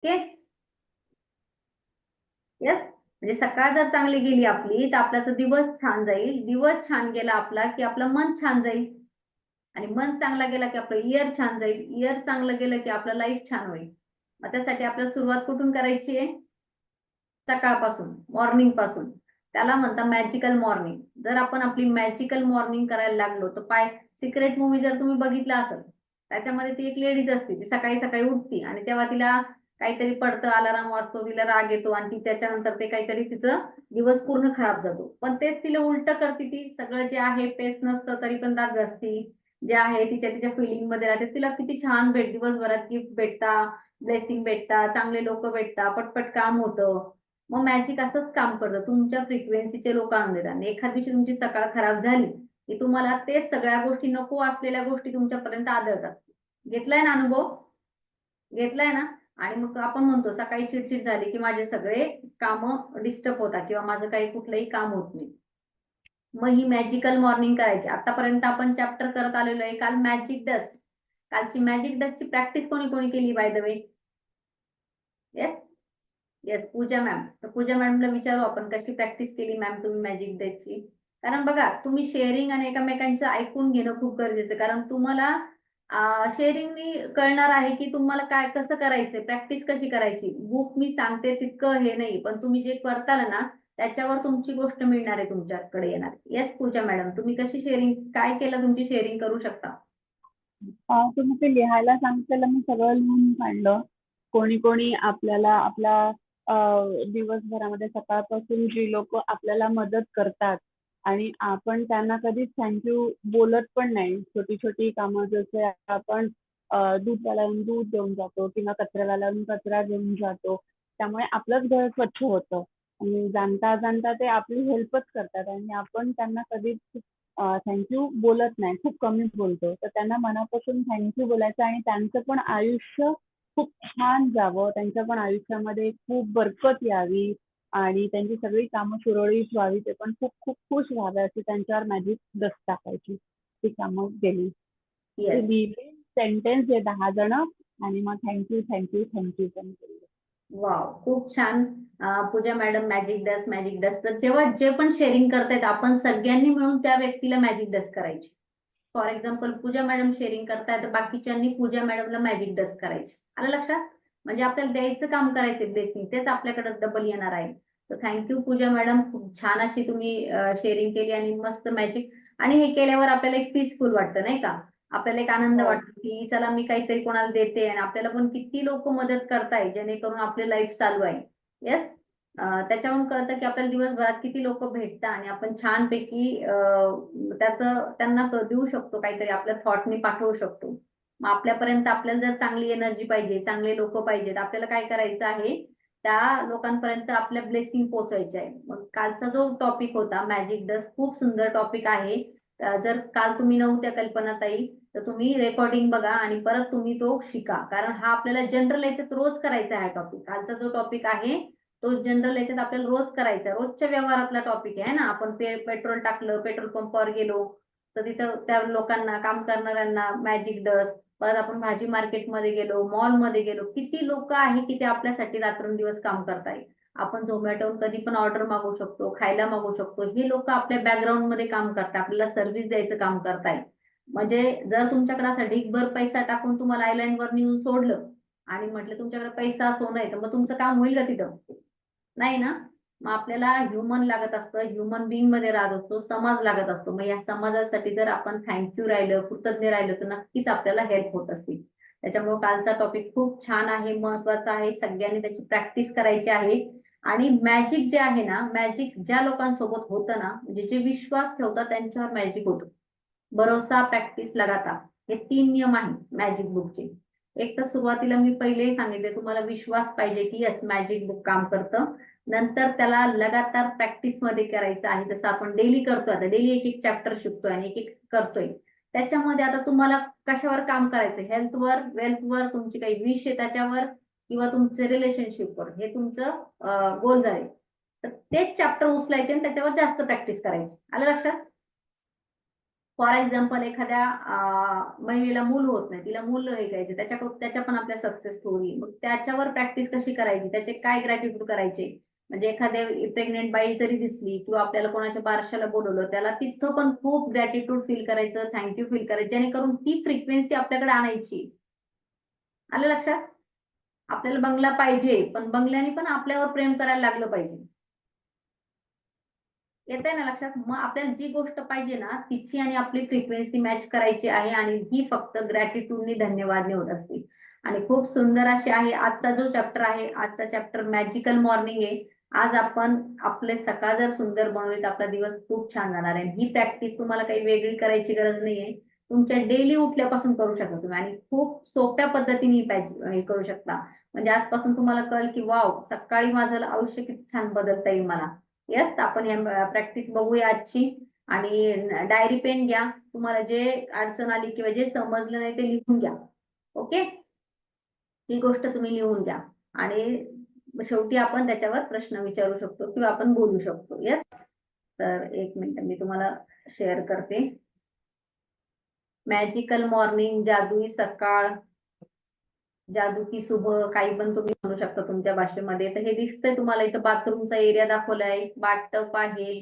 Okay. Yes. म्हणजे सकाळ जर चांगली गेली आपली तर आपल्याचा दिवस छान जाईल. दिवस छान गेला आपला की आपलं मन छान जाईल. आणि मन चांगला गेला की आपलं इयर छान जाईल. इयर चांगलं गेलं की आपलं लाईफ छान होईल. मग त्यासाठी आपल्याला सुरुवात कुठून करायची आहे? सकाळपासून, मॉर्निंग पासून. त्याला म्हणतात मॅजिकल मॉर्निंग. जर आपण आपली मॅजिकल मॉर्निंग करायला लागलो तर सिक्रेट मूवी जर तुम्ही बघितला असेल, त्याच्यामध्ये ती एक लेडीज असते, ती सकाळी सकाळी उठती आणि तेव्हा तिला काहीतरी पडतं, अलाराम वाजतो, तिला राग येतो आणि ती त्याच्यानंतर ते काहीतरी तिचं दिवस पूर्ण खराब जातो. पण तेच तिला उलट करते, ती सगळं जे आहे पेस नसतं तरी पण राग असती, जे आहे तिच्या तिच्या फिलिंग मध्ये राहते. तिला किती छान दिवसभरात गिफ्ट भेटता, ब्लेसिंग भेटता, चांगले लोक भेटता, पटपट काम होतं. मग मॅजिक असंच काम करतं, तुमच्या फ्रिक्वेन्सीचे लोक आणून देतात. आणि एखाद दिवशी तुमची सकाळ खराब झाली की तुम्हाला तेच सगळ्या गोष्टी, नको असलेल्या गोष्टी तुमच्यापर्यंत आदळतात. घेतलाय ना अनुभव? घेतलाय ना? आणि मग आपण म्हणतो सकाळी चिडचिड झाली की माझे सगळे काम डिस्टर्ब होतात किंवा माझं काही कुठलंही काम होत नाही. मग ही मॅजिकल मॉर्निंग करायची. आतापर्यंत आपण चॅप्टर करत आलेलो आहे. काल मॅजिक डस्ट, कालची मॅजिक डस्टची प्रॅक्टिस कोणी कोणी केली by the way? Yes. Yes, Pooja ma'am. तर पूजा मॅडमला विचारू आपण, कशी प्रॅक्टिस केली मॅम तुम्ही मॅजिक डेची? कारण बघा, तुम्ही शेअरिंग आणि एकमेकांचं ऐकून घेणं खूप गरजेचं आहे. कारण तुम्हाला शेअरिंगनी कळणार आहे की तुम्हाला काय कसं करायचंय, प्रॅक्टिस कशी करायची. बुक मी सांगते तितकं हे नाही, पण तुम्ही जे करताल ना त्याच्यावर तुमची गोष्ट मिळणार आहे, तुमच्याकडे येणार. येस पूजा मॅडम, तुम्ही कशी शेअरिंग, काय केलं, तुमची शेअरिंग करू शकता? तुम्ही ते लिहायला सांगितलेलं मी सगळं लिहून काढलं. कोणी कोणी आपल्याला आपल्या दिवसभरामध्ये सकाळपासून जी लोक आपल्याला मदत करतात आणि आपण त्यांना कधीच थँक्यू बोलत पण नाही. छोटी छोटी कामं, जसे आपण दूधवाल्याला दूध देऊन जातो किंवा कचऱ्यावाल्याला कचरा घेऊन जातो, त्यामुळे आपलंच घर स्वच्छ होतं. आणि जाणता जाणता ते आपली हेल्पच करतात आणि आपण त्यांना कधीच थँक्यू बोलत नाही, खूप कमी बोलतो. तर त्यांना मनापासून थँक्यू बोलायचं आणि त्यांचं पण आयुष्य खूप छान जावं, त्यांच्या पण आयुष्यामध्ये खूप बरकत यावी आणि त्यांची सगळी कामं सुरळीत व्हावी, ते पण खूप खूप खुश व्हावे अशी त्यांच्यावर मॅजिक डस्ट टाकायची. ती कामं केली. ते येस. लिहिले सेंटेन्स हे 10 जण आणि मग थँक्यू थँक्यू थँक्यू पण केली. वाव, खूप छान. Pooja madam, magic dust, magic dust. तर जेव्हा जे पण शेअरिंग करतायत आपण सगळ्यांनी मिळून त्या व्यक्तीला मॅजिक डस्ट करायची. For example Pooja madam sharing करताय तर बाकीच्यांनी पूजा मॅडमला मॅजिक डस्ट करायची. आलं लक्षात? म्हणजे आपल्याला द्यायचं काम करायचे ब्लेसिंग, तेच आपल्याकडे डबल येणार आहे. तर थँक्यू पूजा मॅडम, खूप छान अशी तुम्ही शेअरिंग केली आणि मस्त मॅजिक. आणि हे केल्यावर आपल्याला एक पीसफुल वाटतं नाही का? आपल्याला एक आनंद हो. वाटतो की चला मी काहीतरी कोणाला देते आणि आपल्याला पण किती लोक मदत करताय जेणेकरून आपले लाईफ चालू आहे. येस. त्याच्यावरून कळतं की आपल्याला दिवसभरात किती लोक भेटतात आणि आपण छानपैकी त्याचं त्यांना देऊ शकतो, काहीतरी आपल्या थॉटनी पाठवू शकतो. मग आपल्यापर्यंत आपल्याला जर चांगली एनर्जी पाहिजे, चांगले लोक पाहिजेत, आपल्याला काय करायचं आहे, त्या लोकांपर्यंत आपल्या ब्लेसिंग पोहोचवायचे आहे. मग कालचा जो टॉपिक होता मॅजिक डस्ट, खूप सुंदर टॉपिक आहे. जर काल तुम्ही नव्हत्या कल्पनाताई तर तुम्ही रेकॉर्डिंग बघा आणि परत तुम्ही तो शिका. कारण हा आपल्याला जनरल याच्यात रोज करायचा आहे टॉपिक. कालचा जो टॉपिक आहे तो जनरल याच्यात आपल्याला रोज करायचा, रोजच्या व्यवहारातला टॉपिक आहे ना. आपण पेट्रोल टाकलं, पेट्रोल पंपावर गेलो तर तिथं त्या लोकांना, काम करणाऱ्यांना मॅजिक डस्ट. परत आपण भाजी मार्केटमध्ये गेलो, मॉलमध्ये गेलो, किती लोक आहे की ते आपल्यासाठी रात्रंदिवस काम करताय. आपण झोमॅटोवर कधी पण ऑर्डर मागवू शकतो, खायला मागवू शकतो. हे लोक आपल्या बॅकग्राऊंड मध्ये काम करतात, आपल्याला सर्व्हिस द्यायचं काम करताय. म्हणजे जर तुमच्याकडे असा ढीगभर पैसा टाकून तुम्हाला आयलँड वर नेऊन सोडलं आणि म्हटलं तुमच्याकडे पैसा सोनं आहे, तर मग तुमचं काम होईल का तिथं? नाही ना. मग आपल्याला ह्युमन लागत असतं, ह्युमन बिंग मध्ये राहत असतो, समाज लागत असतो. मग या समाजासाठी जर आपण थँक्यू राहिलं, कृतज्ञ राहिलं तर नक्कीच आपल्याला हेल्प होत असते. त्याच्यामुळे कालचा टॉपिक खूप छान आहे, महत्वाचा आहे. सगळ्यांनी त्याची प्रॅक्टिस करायची आहे. आणि मॅजिक जे आहे ना, मॅजिक ज्या लोकांसोबत होतं ना, म्हणजे जे विश्वास ठेवतात त्यांच्यावर मॅजिक होतं. भरोसा, प्रॅक्टिस, लगातार, हे 3 नियम आहेत मॅजिक बुकचे. एक तर सुरुवातीला मी पहिले सांगितले, तुम्हाला विश्वास पाहिजे की यस मॅजिक बुक काम करतं. नंतर त्याला लगातार प्रॅक्टिस मध्ये करायचं आहे, जसं आपण डेली करतोय. आता डेली एक एक चॅप्टर शिकतोय आणि एक एक करतोय. त्याच्यामध्ये आता तुम्हाला कशावर काम करायचं, हेल्थवर, वेल्थवर, तुमची काही विश आहे त्याच्यावर, किंवा तुमचे रिलेशनशिपवर, हे तुमचं गोल झाले. तर तेच चॅप्टर उचलायचे आणि त्याच्यावर जास्त प्रॅक्टिस करायची. आलं लक्षात? फॉर एक्झाम्पल एखाद्या महिलेला मूल होत नाही, तिला मूल हे घ्यायचं, त्याच्या पण आपल्या सक्सेस स्टोरी, मग त्याच्यावर प्रॅक्टिस कशी करायची, त्याचे काय ग्रॅटिट्यूड करायचे. म्हणजे एखाद्या प्रेग्नेंट बाई जरी दिसली किंवा आपल्याला कोणाच्या बारशाला बोलवलं, त्याला तिथं पण खूप ग्रॅटिट्यूड फील करायचं, थँक्यू फील करायचं, जेणेकरून ती फ्रिक्वेन्सी आपल्याकडे आणायची. आलं लक्षात? आपल्याला बंगला पाहिजे, पण बंगल्याने पण आपल्यावर प्रेम करायला लागलं पाहिजे. येत आहे ना लक्षात? मग आपल्याला जी गोष्ट पाहिजे ना, तिची आणि आपली फ्रिक्वेन्सी मॅच करायची आहे, आणि ही फक्त ग्रॅटिट्यूडनी, धन्यवादने होत असते. आणि खूप सुंदर अशी आहे आजचा जो चॅप्टर आहे. आजचा चॅप्टर मॅजिकल मॉर्निंग आहे. आज आपण आपले सकाळ जर सुंदर बनवली तर आपला दिवस खूप छान जाणार आहे. ही प्रॅक्टिस तुम्हाला काही वेगळी करायची गरज नाहीये, तुमच्या डेली उठल्यापासून करू शकता तुम्ही, आणि खूप सोप्या पद्धतीने हे करू शकता. म्हणजे आजपासून तुम्हाला कळेल की वाव, सकाळी माझं आयुष्य किती छान बदलता येईल मला. येस, आपण या प्रॅक्टिस बघूया आजची. आणि डायरी पेन घ्या, तुम्हाला जे अडचण आली किंवा जे समजलं नाही ते लिहून घ्या. ओके, ही गोष्ट तुम्ही लिहून घ्या, आणि शेवटी आपण त्याच्यावर प्रश्न विचारू शकतो किंवा आपण बोलू शकतो. येस, तर एक मिनिट मी तुम्हाला शेअर करते. मॅजिकल मॉर्निंग, जादुई सकाळ, जादू की सुबह, काही पण तुम्ही म्हणू शकता तुमच्या भाषेमध्ये. तर हे दिसतंय तुम्हाला इथं बाथरूमचा एरिया दाखवलाय, बाथटब आहे,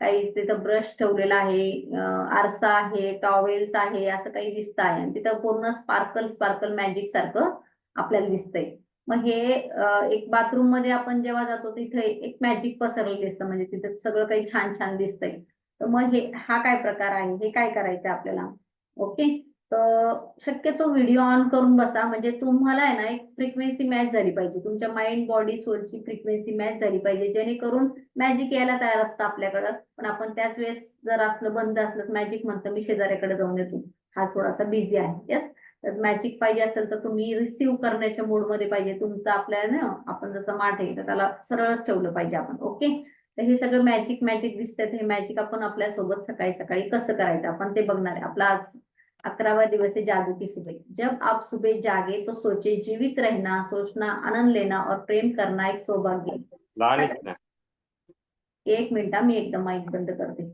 काही तिथं ब्रश ठेवलेला आहे, आरसा आहे, टॉवेल्स आहे, असं काही दिसत आहे. आणि तिथं पूर्ण स्पार्कल स्पार्कल मॅजिक सारखं आपल्याला दिसतंय. मग हे एक बाथरूम मध्ये आपण जेव्हा जातो तिथे एक मॅजिक पसरलेलं दिसतं, म्हणजे तिथे सगळं काही छान छान दिसतंय. तर मग हा काय प्रकार आहे, हे काय करायचं आपल्याला. ओके, तर शक्यतो व्हिडिओ ऑन करून बसा, म्हणजे तुम्हाला आहे ना एक फ्रिक्वेन्सी मॅच झाली पाहिजे, तुमच्या माइंड बॉडी सोलची फ्रिक्वेन्सी मॅच झाली पाहिजे, जेणेकरून मॅजिक यायला तयार असतं आपल्याकडं. पण आपण त्याच वेळेस जर असलं बंद असलं, मॅजिक म्हणतं मी शेजाऱ्याकडे जाऊन येतो, हा थोडासा बिझी आहे. येस, तर मॅजिक पाहिजे असेल तर तुम्ही रिसीव्ह करण्याच्या मोडमध्ये पाहिजे तुमचं. आपल्याला ना, आपण जसं माठ आहे तर त्याला सरळच ठेवलं पाहिजे आपण. ओके, तर हे सगळं मॅजिक मॅजिक दिसतंय, हे मॅजिक आपण आपल्या सोबत सकाळी सकाळी कसं करायचं आपण ते बघणार आहे. आपला आज 11वां दिवस है जादू की सुबह। जब आप सुबह जागे तो सोचे जीवित रहना, सोचना, आनंद लेना और प्रेम करना एक सौभाग्य है। लहान आहेत ना. एक मिनिट मी एकदम माइक बंद करते.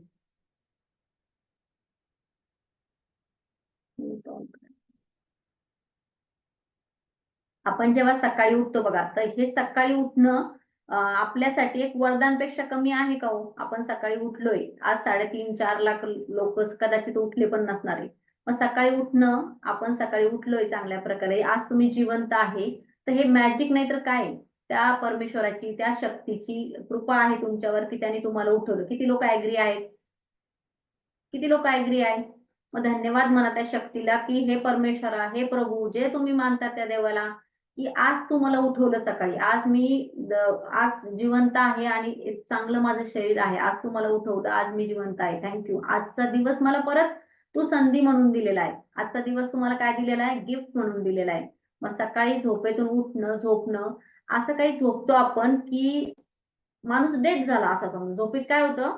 आपण जेव्हा सकाळी उठतो बघा, तर हे सकाळी उठणं आपल्यासाठी एक वरदानपेक्षा कमी आहे का हो? आपण सकाळी उठलोय, आज 3.5-4 लाख लोक कदाचित उठले पण नसणार आहे. मग सकाळी उठणं, आपण सकाळी उठलोय चांगल्या प्रकारे, आज तुम्ही जिवंत आहे, तर हे मॅजिक नाही तर काय? त्या परमेश्वराची, त्या शक्तीची कृपा आहे तुमच्यावर की त्याने तुम्हाला उठवलं. किती लोक ऍग्री आहेत? किती लोक ऍग्री आहेत? मग धन्यवाद म्हणा त्या शक्तीला की हे परमेश्वरा, हे प्रभू, जे तुम्ही मानता त्या देवाला, की आज तू मला उठवलं सकाळी, आज आज जिवंत आहे आणि एक चांगलं माझं शरीर आहे, आज तू मला उठवलं, आज मी जिवंत आहे, थँक्यू. आजचा दिवस मला परत तू संधी म्हणून दिलेला आहे. आजचा दिवस तुम्हाला काय दिलेला आहे? गिफ्ट म्हणून दिलेला आहे. मग सकाळी झोपेतून उठणं, झोपणं, असं काही झोपतो आपण की माणूस डेड झाला असं समजून. झोपेत काय होतं,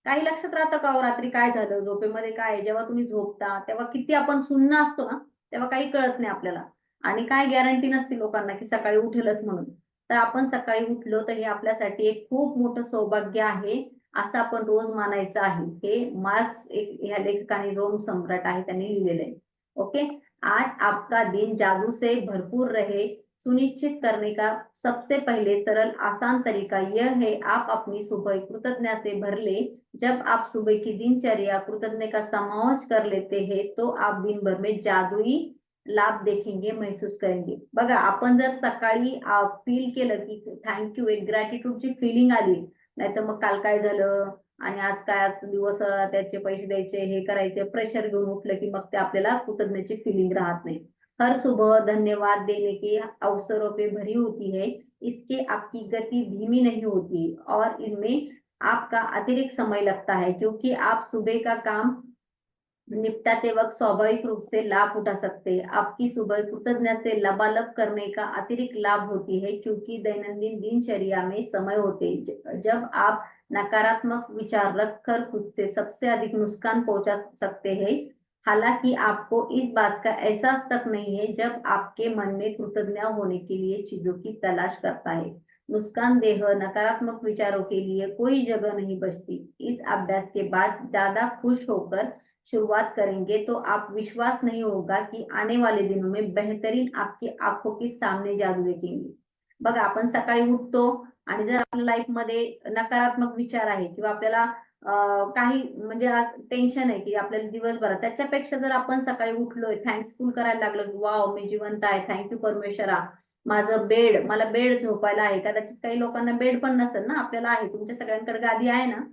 काही लक्षात राहतं का हो रात्री काय झालं, झोपेमध्ये काय आहे? जेव्हा तुम्ही झोपता तेव्हा किती आपण सुन्न असतो ना, तेव्हा काही कळत नाही आपल्याला, आणि काय गॅरंटी नसते लोकांना की सकाळी उठेलच म्हणून. तर आपण सकाळी उठलो तर हे आपल्यासाठी एक खूप मोठं सौभाग्य आहे, असं आपण रोज मानायचं आहे. हे मार्क्स एक ह्या लेखकाने, रोम सम्राट आहे, त्यांनी लिहिलेलं आहे. ओके, आज आपका दिन जादू से भरपूर रहे, सुनिश्चित करने का सबसे पहले सरल आसान तरीका यह है, आप अपनी सुबह कृतज्ञता से भर ले। जब आप सुबह की दिनचर्या कृतज्ञता का समावेश कर लेते हैं तो आप दिन भर में जादुई लाभ देखेंगे, महसूस करेंगे. बघा, आपण जर सकाळी फील केलं की थँक्यू, एक ग्रॅटिट्यूडची फिलिंग आली, नाहीतर मग काल काय झालं आणि आज काय, आज दिवस त्याचे पैसे द्यायचे, हे करायचे, प्रेशर घेऊन उठलं की मग ते आपल्याला कृतज्ञतेची फिलिंग राहत नाही. हर सुबह धन्यवाद देने के अवसरों पे भरी होती है, इसके आपकी गति धीमी नहीं होती और इनमें आपका अतिरिक्त समय लगता है, क्योंकि आप सुबह का काम निपटाते वक्त स्वाभाविक रूप से लाभ उठा सकते हैं। आपकी सुबह कृतज्ञता से लबालब करने का अतिरिक्त लाभ होती है, क्योंकि दैनंदिन दिनचर्या में समय होते जब आप नकारात्मक विचार रखकर खुद से सबसे अधिक नुकसान पहुंचा सकते हैं। हालांकि आपको इस बात का एहसास तक नहीं है जब आपके मन में कृतज्ञ होने के लिए चीजों की तलाश करता है। नुकसानदेह नकारात्मक विचारों के लिए कोई जगह नहीं बचती। इस अभ्यास के बाद ज्यादा खुश होकर शुरुआत करेंगे तो आप विश्वास नहीं होगा कि आने वाले दिनों में बेहतरीन आपकी आंखों के सामने जादू देखेंगे. बघा, आपण सकाळी उठतो आणि जर आपल्या लाईफ मध्ये नकारात्मक विचार आहे किंवा आपल्याला काही म्हणजे आज टेन्शन आहे की आपल्याला दिवसभरात, त्याच्यापेक्षा जर आपण सकाळी उठलोय, थँक्सफुल करायला लागलो की वाव मी जिवंत आहे, थँक्यू परमेश्वरा, माझं बेड, मला बेड झोपायला आहे. कदाचित काही लोकांना बेड पण नसेल ना, आपल्याला आहे. तुमच्या सगळ्यांकडे गादी आहे ना,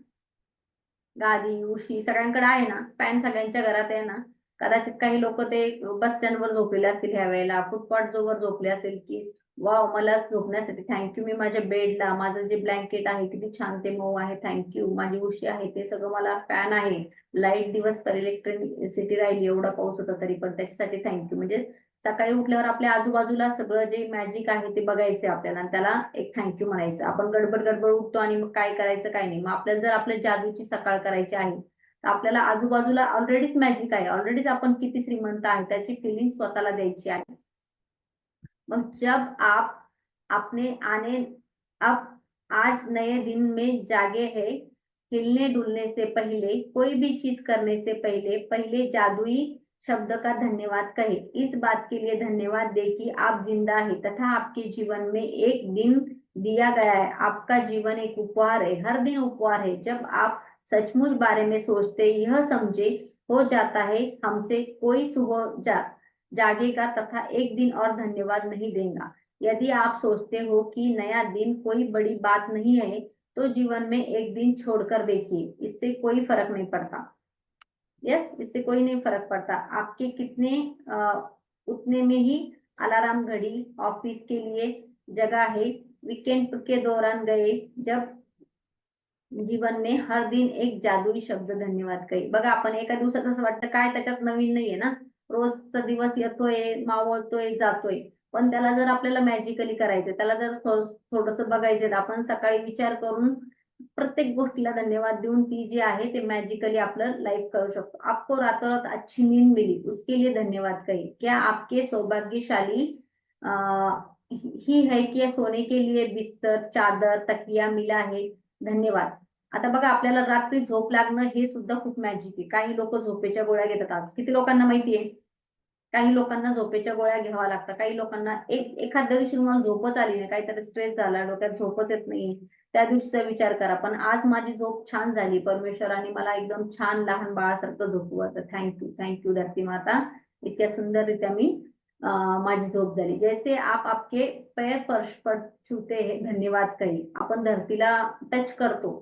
गादी, उशी सगळ्यांकडे आहे ना, फॅन सगळ्यांच्या घरात आहे ना. कदाचित काही लोक ते बस स्टँडवर झोपलेले असतील ह्या वेळेला, फुटपाथ वर झोपले असेल की वाव मला झोपण्यासाठी थँक्यू, मी माझ्या बेडला, माझं जे ब्लँकेट आहे किती छान ते मऊ आहे, थँक्यू, माझी उशी आहे ते सगळं, मला फॅन आहे, लाईट दिवस पर इलेक्ट्रिसिटी राहिली, एवढा पाऊस होता तरी पण त्याच्यासाठी थँक्यू. म्हणजे सकाळी उठल्यावर आपल्या आजूबाजूला सगळं जे मॅजिक आहे ते बघायचे आपल्याला आणि त्याला एक थँक्यू म्हणायचं. आपण गडबड गडबड उठतो आणि मग काय करायचं काय नाही. मग आपल्याला जर आपल्या जादूची सकाळ करायची आहे तर आपल्याला आजूबाजूला ऑलरेडीच मॅजिक आहे, ऑलरेडीच आपण किती श्रीमंत आहे त्याची फिलिंग स्वतःला द्यायची आहे. मग जब आप अपने आने अब आज नए दिन में जागे हैं, हिलने डुलने से पहले, कोई भी चीज करने से पहले पहले जादुई शब्द का धन्यवाद कहे. इस बात के लिए धन्यवाद दे कि आप जिंदा है तथा आपके जीवन में एक दिन दिया गया है. आपका जीवन एक उपहार है, हर दिन उपहार है. जब आप सचमुच बारे में सोचते, यह समझे हो जाता है हमसे कोई सुबह जागेगा तथा एक दिन और धन्यवाद नहीं देगा. यदि आप सोचते हो कि नया दिन कोई बड़ी बात नहीं है तो जीवन में एक दिन छोड़कर देखिए, इससे कोई फर्क नहीं पड़ता. यस, इससे कोई नहीं फर्क पड़ता. आपके कितने उतने में ही अलार्म घड़ी, ऑफिस के लिए जगह है, वीकेंड के दौरान गए, जब जीवन में हर दिन एक जादुई शब्द धन्यवाद कही. बघा, आपण एका दिवसात असं वाटतं काय त्याच्यात नवीन नाहीये ना, रोजचा दिवस येतोय, मावळतोय, जातोय. पण त्याला जर आपल्याला मॅजिकली करायचं, त्याला जर थोडस बघायचं, आपण सकाळी विचार करून प्रत्येक गोष्टीला धन्यवाद देऊन ती जी आहे ते मॅजिकली आपलं लाईफ करू शकतो. आपको रातों रात अच्छी नींद मिली, उसके लिए धन्यवाद कही. क्या आपके सौभाग्यशाली ही है कि सोने के लिए बिस्तर, चादर, तकिया मिला है, धन्यवाद. आता बघा, आपल्याला रात्री झोप लागणं हे सुद्धा खूप मॅजिक आहे. काही लोक झोपेच्या गोळ्या घेतात. आज किती लोकांना माहितीये, काही लोकांना झोपेच्या गोळ्या घ्याव्या लागतात. काही लोकांना एखाद्या दिवशी तुम्हाला झोपच आली नाही, काहीतरी स्ट्रेस झाला, डोक्यात झोपच येत नाही, त्या दिवशीचा विचार करा. पण आज माझी झोप छान झाली, परमेश्वराने मला एकदम छान लहान बाळासारखं झोपवलं, थँक्यू, थँक्यू धरती माता, इतक्या सुंदररित्या मी माझी झोप झाली. जैसे आप आपके पैर फर्श पर छूते हैं, धन्यवाद कही. आपण धरतीला टच करतो.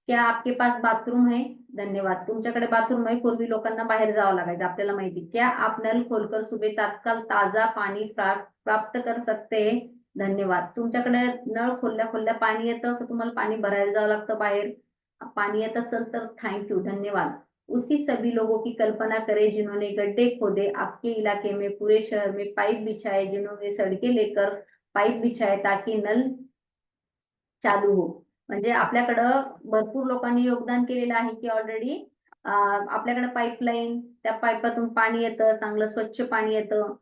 क्या आपके पास बाथरूम है, धन्यवाद. तुमच्याकडे बाथरूम आहे, पूर्वी लोकांना बाहेर जावं लागायचं, आपल्याला माहिती. क्या आप नल खोलकर सुबह तात्काळ ताजा पाणी प्राप्त कर सकते हैं, धन्यवाद. तुमच्याकडे नळ खोलल्या खोलल्या पाणी येतं तर तुम्हाला पाणी भरायला जावं लागतं बाहेर, पाणी येत असेल तर थँक्यू, धन्यवाद. उसी सभी लोगों की कल्पना करें जिन्होंने गड्ढे खोदे आपके इलाके में, पूरे शहर में पाइप बिछाए, जिन्होंने सड़कें लेकर पाइप बिछाए ताकि नल चालू हो. म्हणजे आपल्याकडं भरपूर लोकांनी योगदान केलेलं आहे की ऑलरेडी आपल्याकडे पाईपलाईन, त्या पाईपातून पाणी येतं, चांगलं स्वच्छ पाणी येतं.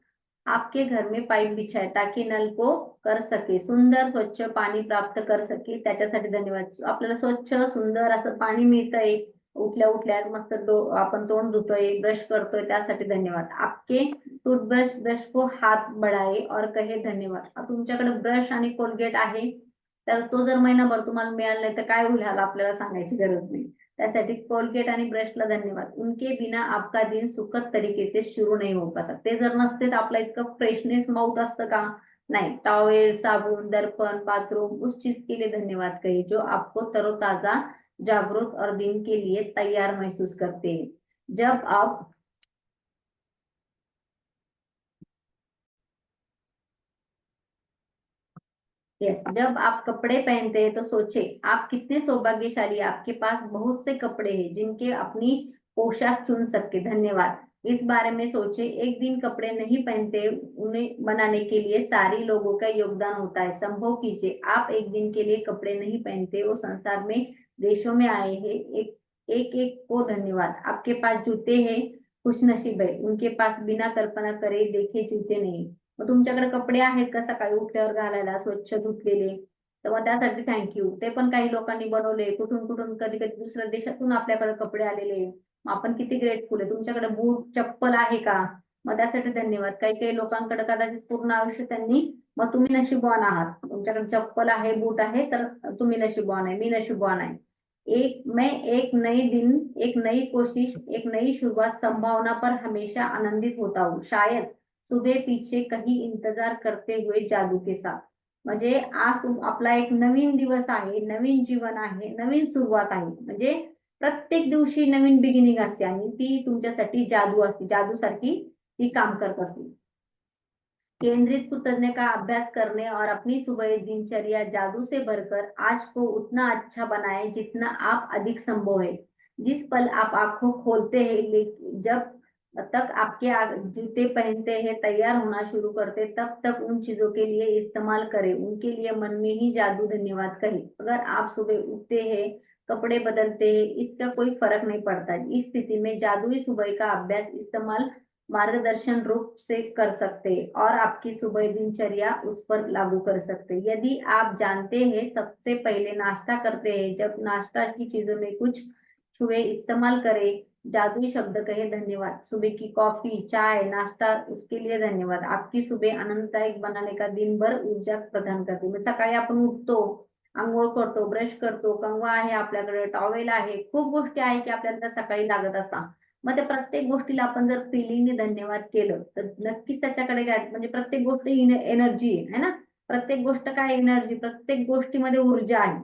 आपके घर में पाइप बिछाए ताकि नल को कर सके, सुंदर स्वच्छ पाणी प्राप्त कर सके, त्याच्यासाठी धन्यवाद. आपल्याला स्वच्छ सुंदर असं पाणी मिळतंय, उठल्या उठल्या मस्त आपण तोंड धुतोय, ब्रश करतोय, त्यासाठी धन्यवाद. आपके टूथब्रश ब्रश को हात बढ़ाए और कहे धन्यवाद. तुमच्याकडे ब्रश आणि कोलगेट आहे तर तो जर महिनाभर तुम्हाला मिळाला नाही तर काय होईल, आपल्याला सांगायची गरज नाही. त्यासाठी कोलगेट आणि ब्रशला धन्यवाद. उनके बिना आपका दिन सुखद तरीके से शुरू नहीं हो पाता. ते जर नसते तर आपलं इतकं फ्रेशनेस माउथ असतं का, नाही. टॉवेल, साबुन, दर्पण, बाथरूम, उस चीज के लिए धन्यवाद कहिए जो आपको तरोताजा, जागरूक और दिन के लिए तैयार महसूस करते हैं. जब आप यस, जब आप कपड़े पहनते हैं तो सोचे आप कितने सौभाग्यशाली, आपके पास बहुत से कपड़े हैं जिनके अपनी पोशाक चुन सकते, धन्यवाद. इस बारे में सोचे, एक दिन कपड़े नहीं पहनते, उन्हें बनाने के लिए सारी लोगों का योगदान होता है. संभव कीजिए आप एक दिन के लिए कपड़े नहीं पहनते, वो संसार में देशों में आए हैं, एक एक एक को धन्यवाद. आपके पास जूते हैं, खुशनसीब है, उनके पास बिना कल्पना करे देखे जूते नहीं. मग तुमच्याकडे कपडे आहेत का सकाळी उठल्यावर घालायला स्वच्छ धुतलेले, तर मग त्यासाठी थँक्यू. ते पण काही लोकांनी बनवले, कुठून कुठून, कधी कधी दुसऱ्या देशातून आपल्याकडे कपडे आलेले. मग आपण किती ग्रेटफुल आहे. तुमच्याकडे बूट चप्पल आहे का? मग त्यासाठी धन्यवाद. काही काही लोकांकडे कदाचित पूर्ण आयुष्य त्यांनी, मग तुम्ही नशीबवान आहात, तुमच्याकडे चप्पल आहे, बूट आहे, तर तुम्ही नशीबवान आहे, मी नशीबवान आहे. एक नई दिन, एक नई कोशिश, एक नई शुरुआत, संभावना पर हमेशा आनंदित होता हूँ, शायद सुबह पीछे कहीं इंतजार करते हुए जादू के साथ. म्हणजे आज आपला एक नवीन दिवस आहे, नवीन जीवन आहे, नवीन सुरुवात आहे. म्हणजे प्रत्येक दिवशी नवीन बिगिनिंग असते आणि ती तुमच्यासाठी जादू असते, जादू सारखी ती काम करत असते. केंद्रित कृतज्ञ का अभ्यास करने और अपनी सुबह दिनचर्या जादू से भरकर आज को उतना अच्छा बनाए जितना आप अधिक संभव है. जिस पल आप आंखों खोलते हैं, जब तक आपके जूते पहनते हैं, तैयार होना शुरू करते, तब तक उन चीजों के लिए इस्तेमाल करें, उनके लिए मन में ही जादू धन्यवाद कहें. अगर आप सुबह उठते हैं, कपड़े बदलते हैं, इसका कोई फर्क नहीं पड़ता. इस स्थिति में जादुई सुबह का अभ्यास इस्तेमाल मार्गदर्शन रूप से कर सकते और आपकी सुबह दिनचर्या उस पर लागू कर सकते. यदि आप जानते हैं, सबसे पहले नाश्ता करते हैं, जब नाश्ता की चीजों में कुछ छुए इस्तेमाल करें, जादुई शब्द कहे, धन्यवाद. सुबह की कॉफी, चाय, नाश्ता, उसके लिए धन्यवाद. आपकी सुबह आनंददायक बनाने का दिनभर ऊर्जा प्रदान करते. मग सकाळी आपण उठतो, आंघोळ करतो, ब्रश करतो, कंगवा आहे आपल्याकडे, टॉवेल आहे, खूप गोष्टी आहे की आपल्याला त्या सकाळी लागत असतात. मग त्या प्रत्येक गोष्टीला आपण जर फिलिंगने धन्यवाद केलं तर नक्कीच त्याच्याकडे काय, म्हणजे प्रत्येक गोष्ट एनर्जी आहे ना. प्रत्येक गोष्ट काय, एनर्जी, प्रत्येक गोष्टीमध्ये ऊर्जा आहे.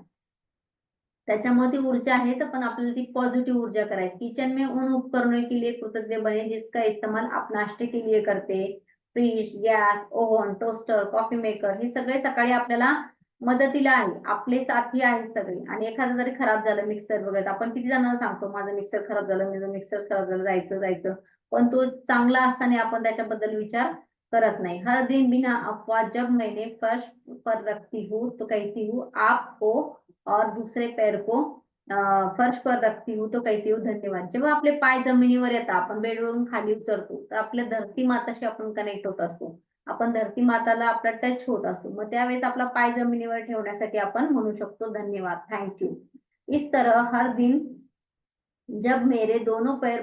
त्याच्यामुळे ती ऊर्जा आहे, तर पण आपल्याला ती पॉझिटिव्ह ऊर्जा करायची. किचन में उन उपकरणों के लिए कृतज्ञ बने जिसका इस्तेमाल आप नाश्ते के लिए करते. Fridge, gas, oven, toaster, coffee maker, हे सगळे सकाळी आपल्याला मदतीला आहे, आपले साथी आहेत सगळे. आणि एखादं जरी खराब झालं मिक्सर वगैरे, आपण किती जणांना सांगतो माझं मिक्सर खराब झालं, माझं मिक्सर खराब झालं, जायचं जायचं, पण तो चांगला असताना आपण त्याच्याबद्दल विचार करत नाही. हर दिन बिना अफवाह जब मैंने फर्श पर रखती हूँ तो कहती हूँ आपको, और दूसरे पैर को फर्श पर रखती हूँ तो कहती हूँ धन्यवाद. जेव्हा आपले पाय जमिनीवर येतात, आपण बेडवरून खाली उतरतो, तर आपल्या धरती माताशी आपण कनेक्ट होत असतो, आपण धरती माताला आपला टच होत असतो. मग त्यावेळेस आपला पाय जमिनीवर ठेवण्यासाठी आपण म्हणू शकतो धन्यवाद, थँक्यू. इस तरह हर दिन जब मेरे दोनों पैर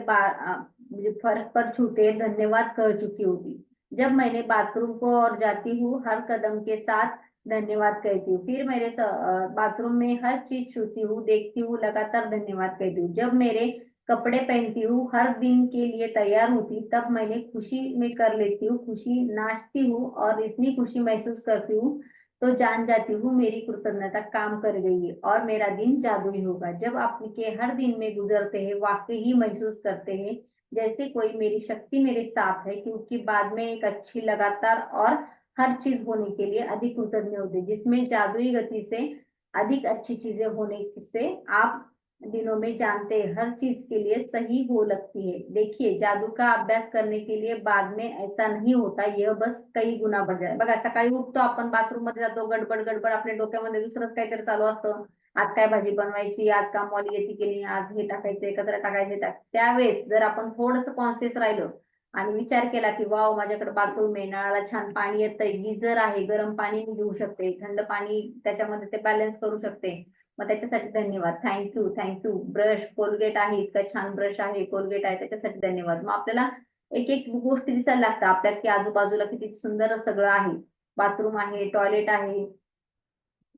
मुझे फर्श पर छूते, धन्यवाद कह चुकी होती. जब मैंने बाथरूम को और जाती हूँ, हर कदम के साथ धन्यवाद कहती हूँ. फिर मेरे बाथरूम में हर चीज छूती हूँ, देखती हूँ, लगातार धन्यवाद कहती हूँ. जब मेरे कपड़े पहनती हूँ, हर दिन के लिए तैयार होती, तब मैंने खुशी में कर लेती हूँ, खुशी नाचती हूँ और इतनी खुशी महसूस करती हूँ तो जान जाती हूँ मेरी कृतज्ञता काम कर गई है और मेरा दिन जादुई होगा. जब आपके हर दिन में गुजरते हैं, वाकई ही महसूस करते हैं जैसे कोई मेरी शक्ति मेरे साथ है, क्योंकि बाद में एक अच्छी लगातार और हर चीज होने के लिए अधिक कृतज्ञ होते, जिसमें जादुई गति से अधिक अच्छी चीजें होने से आप दिनों में जानते हैं हर चीज के लिए सही हो लगती है. देखिए, जादू का अभ्यास करने के लिए बाद में ऐसा नहीं होता, यह बस कई गुना बढ़ जाए. बघा, सकाळी उठतो आपण, बाथरूम मध्ये जातो, गडबड गडबड, आपल्या डोक्यामध्ये दुसरंच काहीतरी चालू असतं. आज काय भाजी बनवायची, आज कामवाली येते की नाही, आज हे टाकायचं, एकत्र टाकायचे. त्यावेळेस जर आपण थोडंसं कॉन्शियस राहिलो आणि विचार केला की वाव, माझ्याकडे बाथरूम आहे, नळाला छान पाणी येतंय, गिझर आहे, गरम पाणी मी घेऊ शकते, थंड पाणी त्याच्यामध्ये ते बॅलन्स करू शकते, मग त्याच्यासाठी धन्यवाद, थँक्यू थँक्यू. ब्रश, कोलगेट आहे, इतका छान ब्रश आहे, कोलगेट आहे, त्याच्यासाठी धन्यवाद. मग आपल्याला एक एक गोष्टी दिसायला लागतात आपल्या की आजूबाजूला किती सुंदर सगळं आहे. बाथरूम आहे, टॉयलेट आहे,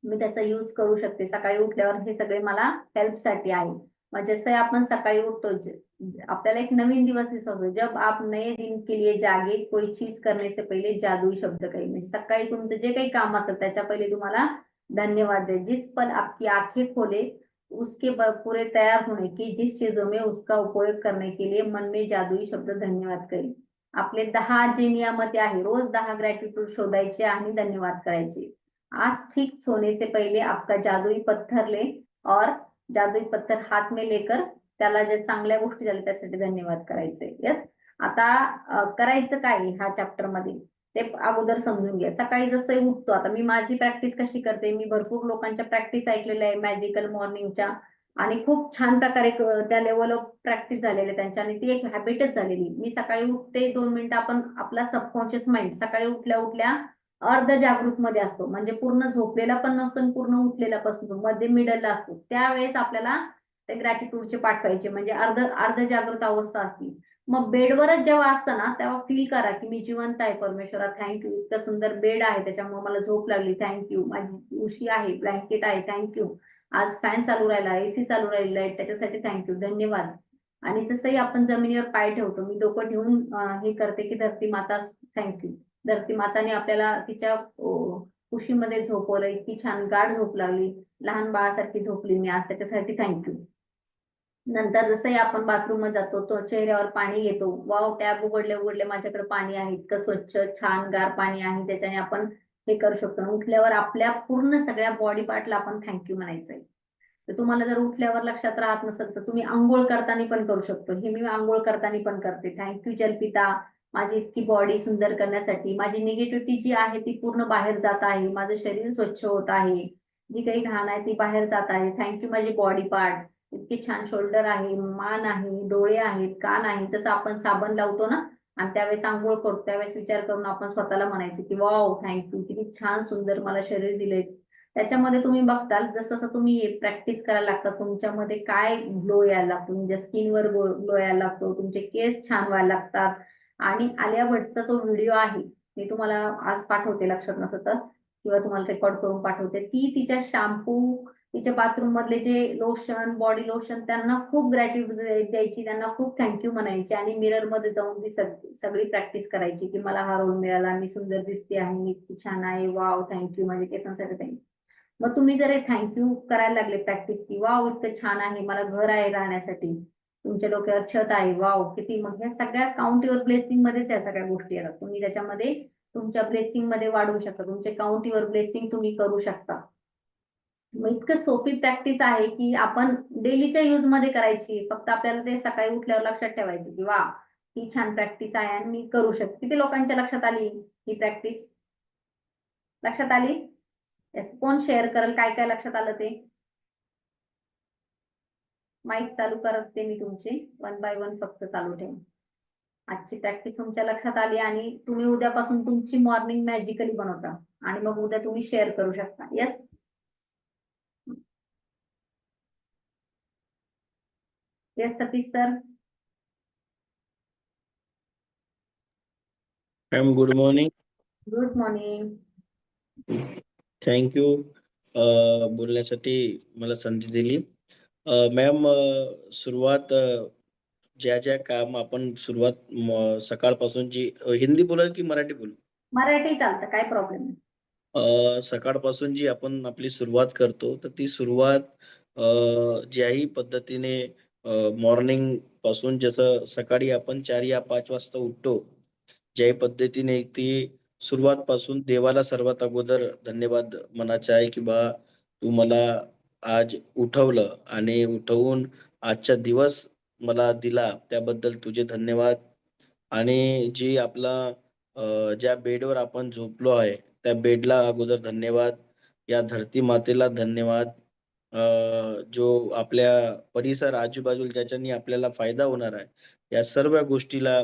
मी त्याचा यूज करू शकते. सकाळी उठल्यावर हे सगळे मला हेल्पसाठी आहे. मग जसं आपण सकाळी उठतो, आपल्याला एक नवीन दिवस दिसतो. जब आप नए दिन के लिए जागे, कोई चीज करने से पहले जादुई शब्द कहे. म्हणजे सकाळी तुमचं जे काही काम असेल त्याच्या पहिले तुम्हाला धन्यवाद दे. जिस पल आपकी आंखें खोले उसके पूरे तैयार होने की, जिस चीजों में उसका उपयोग करने के लिए मन में जादुई शब्द धन्यवाद करें. आपले 10 जे नियमाते आहे, रोज 10 ग्रॅटिट्यूड शोधायचे आणि धन्यवाद करायचे. आज ठीक सोने से पहले आपका जादुई पत्थर ले और जादुई पत्थर हात में लेकर त्याला जे चांगल्या गोष्टी झाल्या त्यासाठी धन्यवाद करायचे. यस. आता करायचं काय ह्या चॅप्टर मध्ये ते अगोदर समजून घ्या. सकाळी जसं उठतो, आता मी माझी प्रॅक्टिस कशी करते, मी भरपूर लोकांच्या प्रॅक्टिस ऐकलेल्या आहे मॅजिकल मॉर्निंगच्या, आणि खूप छान प्रकारे त्या लेवल ऑफ प्रॅक्टिस झालेली आहे त्यांच्या, आणि ती एक हॅबिटच झालेली. मी सकाळी उठते, 2 मिनिटं आपण आपला सबकॉन्शियस माइंड सकाळी उठल्या उठल्या अर्ध जागृत मध्ये असतो, म्हणजे पूर्ण झोपलेला पण नसतो आणि पूर्ण उठलेला पण नसतो, मध्ये मिडलला असतो. त्यावेळेस आपल्याला ते ग्रॅटिट्यूडचे पाठवायचे, म्हणजे अर्ध जागृत अवस्था असती. मग बेडवरच जेव्हा असतं ना, तेव्हा फील करा की मी जिवंत आहे, परमेश्वरा थँक्यू, इतकं सुंदर बेड आहे त्याच्यामुळे मला झोप लागली, थँक्यू, माझी उशी आहे, ब्लँकेट आहे, थँक्यू, आज फॅन चालू राहिला, एसी चालू राहिला आहे, त्याच्यासाठी थँक्यू, धन्यवाद. आणि जसंही आपण जमिनीवर पाय ठेवतो, मी डोकं ठेवून हे करते की धरती माता थँक्यू, धरती माताने आपल्याला तिच्या कुशीमध्ये झोपवलं, इतकी छान गाढ झोप लागली, लहान बाळासारखी झोपली मी आज, त्याच्यासाठी थँक्यू. नंतर जसंही आपण बाथरूम मध्ये जातो, तो चेहऱ्यावर पाणी घेतो, वाव, टॅब उघडले उघडले माझ्याकडे पाणी आहे, इतकं स्वच्छ छान गार पाणी आहे, त्याच्याने आपण हे करू शकतो. उठल्यावर आपल्या पूर्ण सगळ्या बॉडी पार्टला आपण थँक्यू म्हणायचंय. तर तुम्हाला जर उठल्यावर लक्षात राहत नसेल तर तुम्ही आंघोळ करताना पण करू शकतो. हे मी आंघोळ करताना पण करते. थँक्यू जलपिता, माझी इतकी बॉडी सुंदर करण्यासाठी, माझी निगेटिव्हिटी जी आहे ती पूर्ण बाहेर जात आहे, माझं शरीर स्वच्छ होत आहे, जी काही घाण आहे ती बाहेर जात आहे, थँक्यू माझी बॉडी पार्ट, इतके छान शोल्डर आहे, मान आहे, डोळे आहेत, कान आहे. जसं आपण साबण लावतो ना आणि त्यावेळेस आंघोळ करतो, त्यावेळेस विचार करून आपण स्वतःला म्हणायचं की वाव, थँक्यू, किती छान सुंदर मला शरीर दिले. त्याच्यामध्ये तुम्ही बघताल जसं जसं तुम्ही प्रॅक्टिस करायला लागता, तुमच्यामध्ये काय ग्लो यायला लागतो, तुमच्या स्किनवर ग्लो यायला लागतो, तुमचे केस छान व्हायला लागतात. आणि आलिया भट्टचा तो व्हिडिओ आहे, मी तुम्हाला आज पाठवते लक्षात नसतं तर, किंवा तुम्हाला रेकॉर्ड करून पाठवते. ती तिच्या शॅम्पू, तिच्या बाथरूम मधले जे लोशन, बॉडी लोशन, त्यांना खूप ग्रॅटिट्यूड द्यायची, त्यांना खूप थँक्यू म्हणायची आणि मिरर मध्ये जाऊन ती सगळी प्रॅक्टिस करायची की मला हा रोल मिळाला, मी सुंदर दिसते आहे, मी इतकी छान आहे, वाव, थँक्यू, माझ्या केसांसाठी थँक्यू. मग तुम्ही जर थँक्यू करायला लागले प्रॅक्टिस की वाव, इतकं छान आहे, मला घर आहे राहण्यासाठी, तुमच्या डोक्यावर छत आहे, वाव किती, मग ह्या सगळ्या काउंट युअर ब्लेसिंग मध्येच या सगळ्या गोष्टी येतात. तुम्ही त्याच्यामध्ये तुमच्या ब्लेसिंग मध्ये वाढवू शकता, तुमचे काउंट युअर ब्लेसिंग तुम्ही करू शकता. मग इतकं सोपी प्रॅक्टिस आहे की आपण डेलीच्या यूज मध्ये करायची, फक्त आपल्याला ते सकाळी उठल्यावर लक्षात ठेवायचं की वा, ही छान प्रॅक्टिस आहे आणि मी करू शकते. किती लोकांच्या लक्षात आली ही प्रॅक्टिस? लक्षात आली? येस, कोण शेअर करेल काय काय लक्षात आलं ते? माईक चालू करते मी तुमची, वन बाय वन फक्त चालू ठेवा. आजची प्रॅक्टिस तुमच्या लक्षात आली आणि तुम्ही उद्यापासून तुमची मॉर्निंग मॅजिकली बनवता आणि मग उद्या तुम्ही शेअर करू शकता. Yes, yes Satish sir. Ma'am good morning. Good morning. Thank you बोलण्यासाठी मला संधी दिली. मॅम सुरुवात ज्या ज्या काम आपण सुरुवात सकाळपासून जी हिंदी बोलाल की मराठी बोलू? मराठी चालतं, काय प्रॉब्लेम नाही. सकाळपासून जी आपण आपली सुरुवात करतो तर ती सुरुवात ज्याही पद्धतीने मॉर्निंग पासून, जसं सकाळी आपण 4 या 5 वाजता उठतो, ज्याही पद्धतीने ती सुरुवात पासून देवाला सर्वात अगोदर धन्यवाद म्हणायचा आहे की बा तू मला आज उठवलं आणि उठवून आजचा दिवस मला दिला, त्याबद्दल तुझे धन्यवाद. आणि जी आपला ज्या बेडवर आपण झोपलो आहे त्या बेडला अगोदर धन्यवाद, या धरती मातेला धन्यवाद, जो आपल्या परिसर आजूबाजूला ज्याच्यानी आपल्याला फायदा होणार आहे, या सर्व गोष्टीला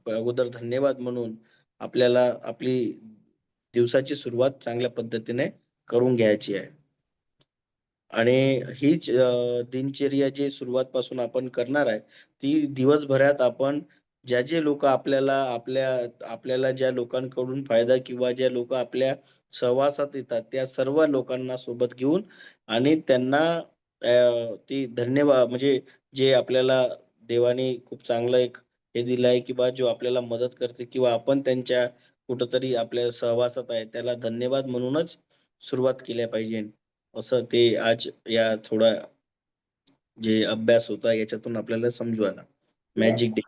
अगोदर धन्यवाद म्हणून आपल्याला आपली दिवसाची सुरुवात चांगल्या पद्धतीने करून घ्यायची आहे. आणि हीच दिनचर्या जी सुरुवात पासून आपण करणार आहे, ती दिवसभरात आपण ज्या जे लोक आपल्याला ज्या लोकांकडून फायदा किंवा ज्या लोक आपल्या सहवासात येतात त्या सर्व लोकांना सोबत घेऊन आणि त्यांना ती धन्यवाद, म्हणजे जे आपल्याला देवाने खूप चांगलं एक हे दिलं आहे की बा जो आपल्याला मदत करते किंवा आपण त्यांच्या कुठंतरी आपल्या सहवासात आहे, त्याला धन्यवाद म्हणूनच सुरुवात केल्या पाहिजे. असं ते आज या थोडा जे अभ्यास होता याच्यातून आपल्याला समजू आला. Yes, magic day.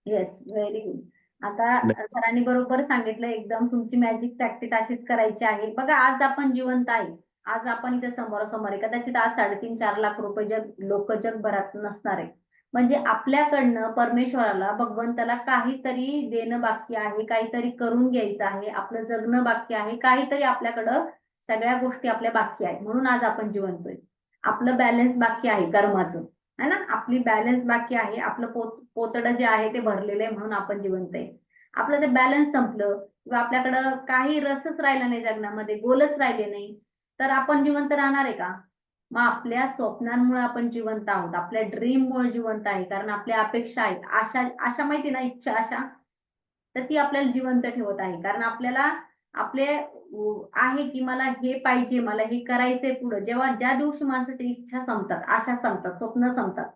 Yes, very good. आता सरांनी बरोबर सांगितलं, एकदम तुमची मॅजिक प्रॅक्टिस अशीच करायची आहे. बघा, आज आपण जिवंत आहे, आज आपण इथे समोरासमोर आहे, कदाचित आज 3.5-4 लाख रुपये लोक जगभरात नसणार आहे. म्हणजे आपल्याकडनं परमेश्वराला, भगवंताला काहीतरी देणं बाकी आहे, काहीतरी करून घ्यायचं आहे, आपलं जगणं बाकी आहे, काहीतरी आपल्याकडं सगळ्या गोष्टी आपल्या बाकी आहेत, म्हणून आज आपण जिवंत आहे. आपलं बॅलन्स बाकी आहे कर्माचं, है ना, आपली बॅलन्स बाकी आहे, आपलं पोतडं जे आहे ते भरलेलं आहे, म्हणून आपण जिवंत आहे. आपलं ते बॅलन्स संपलं किंवा आपल्याकडं काही रसच राहिला नाही जगण्यामध्ये, गोलच राहिले नाही, तर आपण जिवंत राहणार आहे का? मग आपल्या स्वप्नांमुळे आपण जिवंत आहोत, आपल्या ड्रीममुळे जिवंत आहे, कारण आपल्या अपेक्षा आहेत, आशा आशा माहिती ना, इच्छा आशा, तर ती आपल्याला जिवंत ठेवत आहे. कारण आपल्याला आपले आहे की मला हे पाहिजे, मला हे करायचंय पुढे. जेव्हा ज्या दिवशी माणसाची इच्छा संपतात, आशा संपतात, स्वप्न संपतात,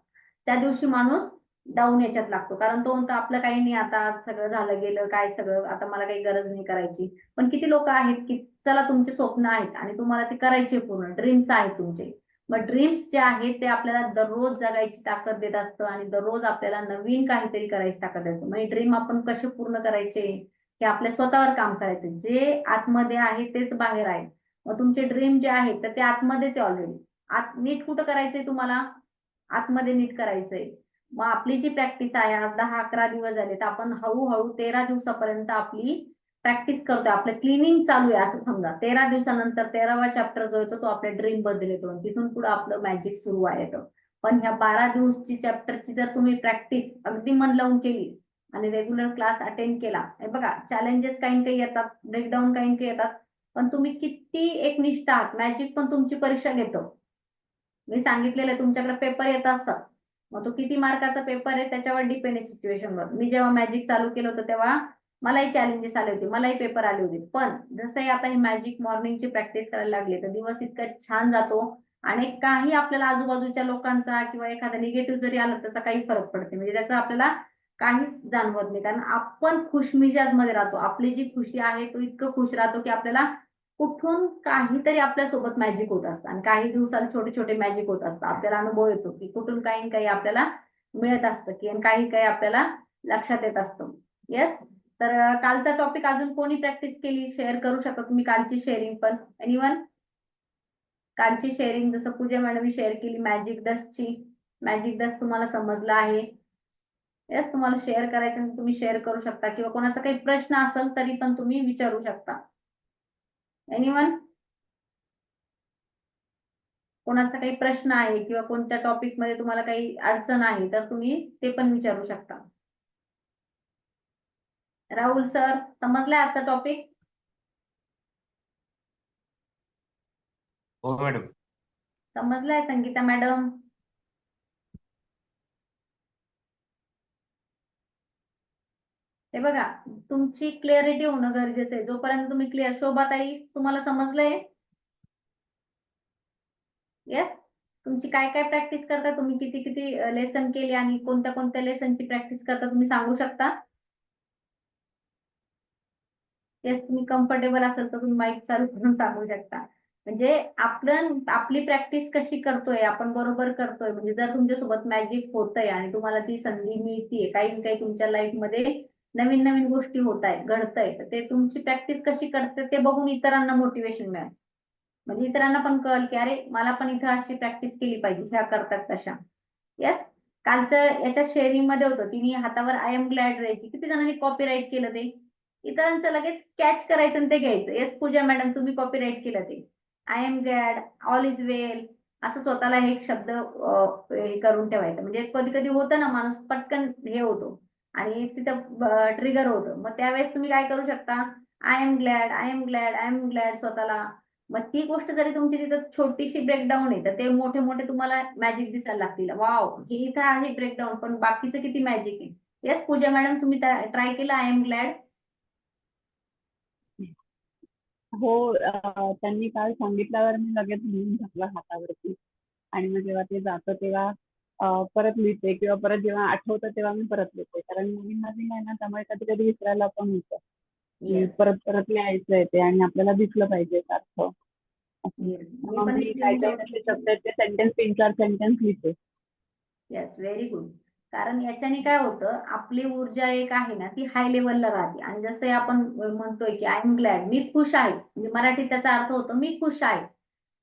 त्या दिवशी माणूस डाऊन याच्यात लागतो. कारण तो म्हणतो आपलं काही नाही, आता सगळं झालं गेलं, काय सगळं, आता मला काही गरज नाही करायची. पण किती लोक आहेत की चला तुमचे स्वप्न आहेत आणि तुम्हाला ते करायचे पूर्ण, ड्रीम्स आहेत तुमचे. मग ड्रीम्स जे आहेत ते आपल्याला दररोज जगायची ताकद देत असतं आणि दररोज आपल्याला नवीन काहीतरी करायची ताकद देतं. म्हणजे ड्रीम आपण कसे पूर्ण करायचे, हे आपल्या स्वतःवर काम करायचं. जे आतमध्ये आहे तेच बाहेर आहे. मग तुमचे ड्रीम जे आहेत तर ते आतमध्येच आहे ऑलरेडी. आत नीट कुठं करायचंय तुम्हाला? आतमध्ये नीट करायचंय. मग आपली जी प्रॅक्टिस आहे, आज 10-11 दिवस झाले, तर आपण हळूहळू 13 दिवसापर्यंत आपली प्रॅक्टिस करतोय. आपलं क्लिनिंग चालू आहे असं समजा. 13 दिवसानंतर 13वा चॅप्टर जो येतो तो आपल्या ड्रीम बद्दल येतो. तिथून पुढे आपलं मॅजिक सुरू आहे. पण ह्या 12 दिवसची चॅप्टरची जर तुम्ही प्रॅक्टिस अगदी मन लावून केली आणि रेग्युलर क्लास अटेंड केला, हे बघा चॅलेंजेस काही काही येतात, ब्रेकडाऊन काही काही येतात, पण तुम्ही किती एकनिष्ठ आहात. मॅजिक पण तुमची परीक्षा घेतो. मी सांगितलेलं आहे, तुमच्याकडे पेपर येत असतात, मग तो किती मार्काचा पेपर आहे त्याच्यावर डिपेंड आहे सिच्युएशनवर. मी जेव्हा मॅजिक चालू केलं होतं तेव्हा मलाही चॅलेंजेस आले होते, मलाही पेपर आले होते. पण जसंही आता ही मॅजिक मॉर्निंगची प्रॅक्टिस करायला लागली तर दिवस इतका छान जातो आणि काही आपल्याला आजूबाजूच्या लोकांचा किंवा एखादा निगेटिव्ह जरी आला त्याचा काही फरक पडते, म्हणजे त्याचा आपल्याला काहीच जाणवत नाही. कारण आपण खुशमिजाज मध्ये राहतो. आपली जी खुशी आहे तो इतकं खुश राहतो की आपल्याला कुठून काहीतरी आपल्यासोबत मॅजिक होत असतं आणि काही दिवसांनी छोटे छोटे मॅजिक होत असतं. आपल्याला अनुभव येतो की कुठून काही काही आपल्याला मिळत असतं की आणि काही काही आपल्याला लक्षात येत असतं. येस. तर कालचा टॉपिक अजून कोणी प्रॅक्टिस केली शेअर करू शकता तुम्ही? कालची शेअरिंग पण एनीवन? कालची शेअरिंग जसं पूजा मॅडमनी शेअर केली मॅजिक डस्टची, मॅजिक डस्ट तुम्हाला समजला आहे? येस. तुम्हाला शेअर करायचं तर तुम्ही शेअर करू शकता किंवा कोणाचा काही प्रश्न असेल तरी पण तुम्ही विचारू शकता. एनीवन? कोणाचा काही प्रश्न आहे किंवा कोणत्या टॉपिक मध्ये तुम्हाला काही अडचण आहे तर तुम्ही ते पण विचारू शकता. राहुल सर, समजलाय आजचा टॉपिक? हो मॅडम. समजलाय संगीता मॅडम? हे बघा, तुमची क्लिअरिटी होणं गरजेचं आहे. जोपर्यंत तुम्ही क्लिअर, शोभाताई तुम्हाला समजलंय? येस. तुमची काय काय प्रॅक्टिस करता तुम्ही, किती किती लेसन केली आणि कोणत्या कोणत्या लेसनची प्रॅक्टिस करता तुम्ही सांगू शकता? येस. तुम्ही कम्फर्टेबल असेल तर तुम्ही माईक चालू करून सांगू शकता. म्हणजे आपण आपली प्रॅक्टिस कशी करतोय, आपण बरोबर करतोय. म्हणजे जर तुमच्यासोबत मॅजिक होतंय आणि तुम्हाला ती संधी मिळतीये, काही ना काही तुमच्या लाईफ मध्ये नवीन नवीन गोष्टी होत आहेत, घडतंय, तर ते तुमची प्रॅक्टिस कशी करते ते बघून इतरांना मोटिवेशन मिळेल. म्हणजे इतरांना पण कळेल की अरे मला पण इथं अशी प्रॅक्टिस केली पाहिजे, ह्या करतात तशा. येस. कालचं याच्या शेअरिंग मध्ये होतं, तिने हातावर आय एम ग्लॅड राहायची, किती जणांनी कॉपीराईट केलं ते? इतरांचं लगेच कॅच करायचं आणि ते घ्यायचं. येस पूजा मॅडम, तुम्ही कॉपीराईट केलं ते. I am glad, all is well, असं स्वतःला एक शब्द हे करून ठेवायचं. म्हणजे कधी कधी होतं ना, माणूस पटकन हे होतो आणि तिथं ट्रिगर होतं. मग त्यावेळेस तुम्ही काय करू शकता? I am glad, I am glad, I am glad स्वतःला. मग ती गोष्ट जरी तुमची तिथं छोटीशी ब्रेकडाऊन आहे तर ते मोठे मोठे तुम्हाला मॅजिक दिसायला लागतील. वाव, हे इथं आहे ब्रेकडाऊन पण बाकीचं किती मॅजिक आहे. येस पूजा मॅडम, तुम्ही ट्राय केलं आय एम ग्लॅड? हो, त्यांनी काल सांगितल्यावर मी लगेच लिहून टाकलं हातावरती. आणि मग जेव्हा ते जातं तेव्हा परत लिहिते किंवा परत जेव्हा आठवतं तेव्हा मी परत लिहिते. कारण नवीन नवीन आहे ना, त्यामुळे कधी कधी विसरायला पण होतं की येस. परत परत लिहायचं आहे ते आणि आपल्याला दिसलं पाहिजे सारखं असं. येस, मी मग पण मी काय लिहून काय ठेवते. असे शब्द आहेत ते सेंटेन्स 3-4 सेंटेन्स लिहिते. Yes, very good. कारण याच्याने काय होतं, आपली ऊर्जा एक आहे ना ती हाय लेवलला राहते. आणि जसं आपण म्हणतोय की आय एम ग्लॅड, मी खुश आहे, म्हणजे मराठीत त्याचा अर्थ होतो मी खुश आहे,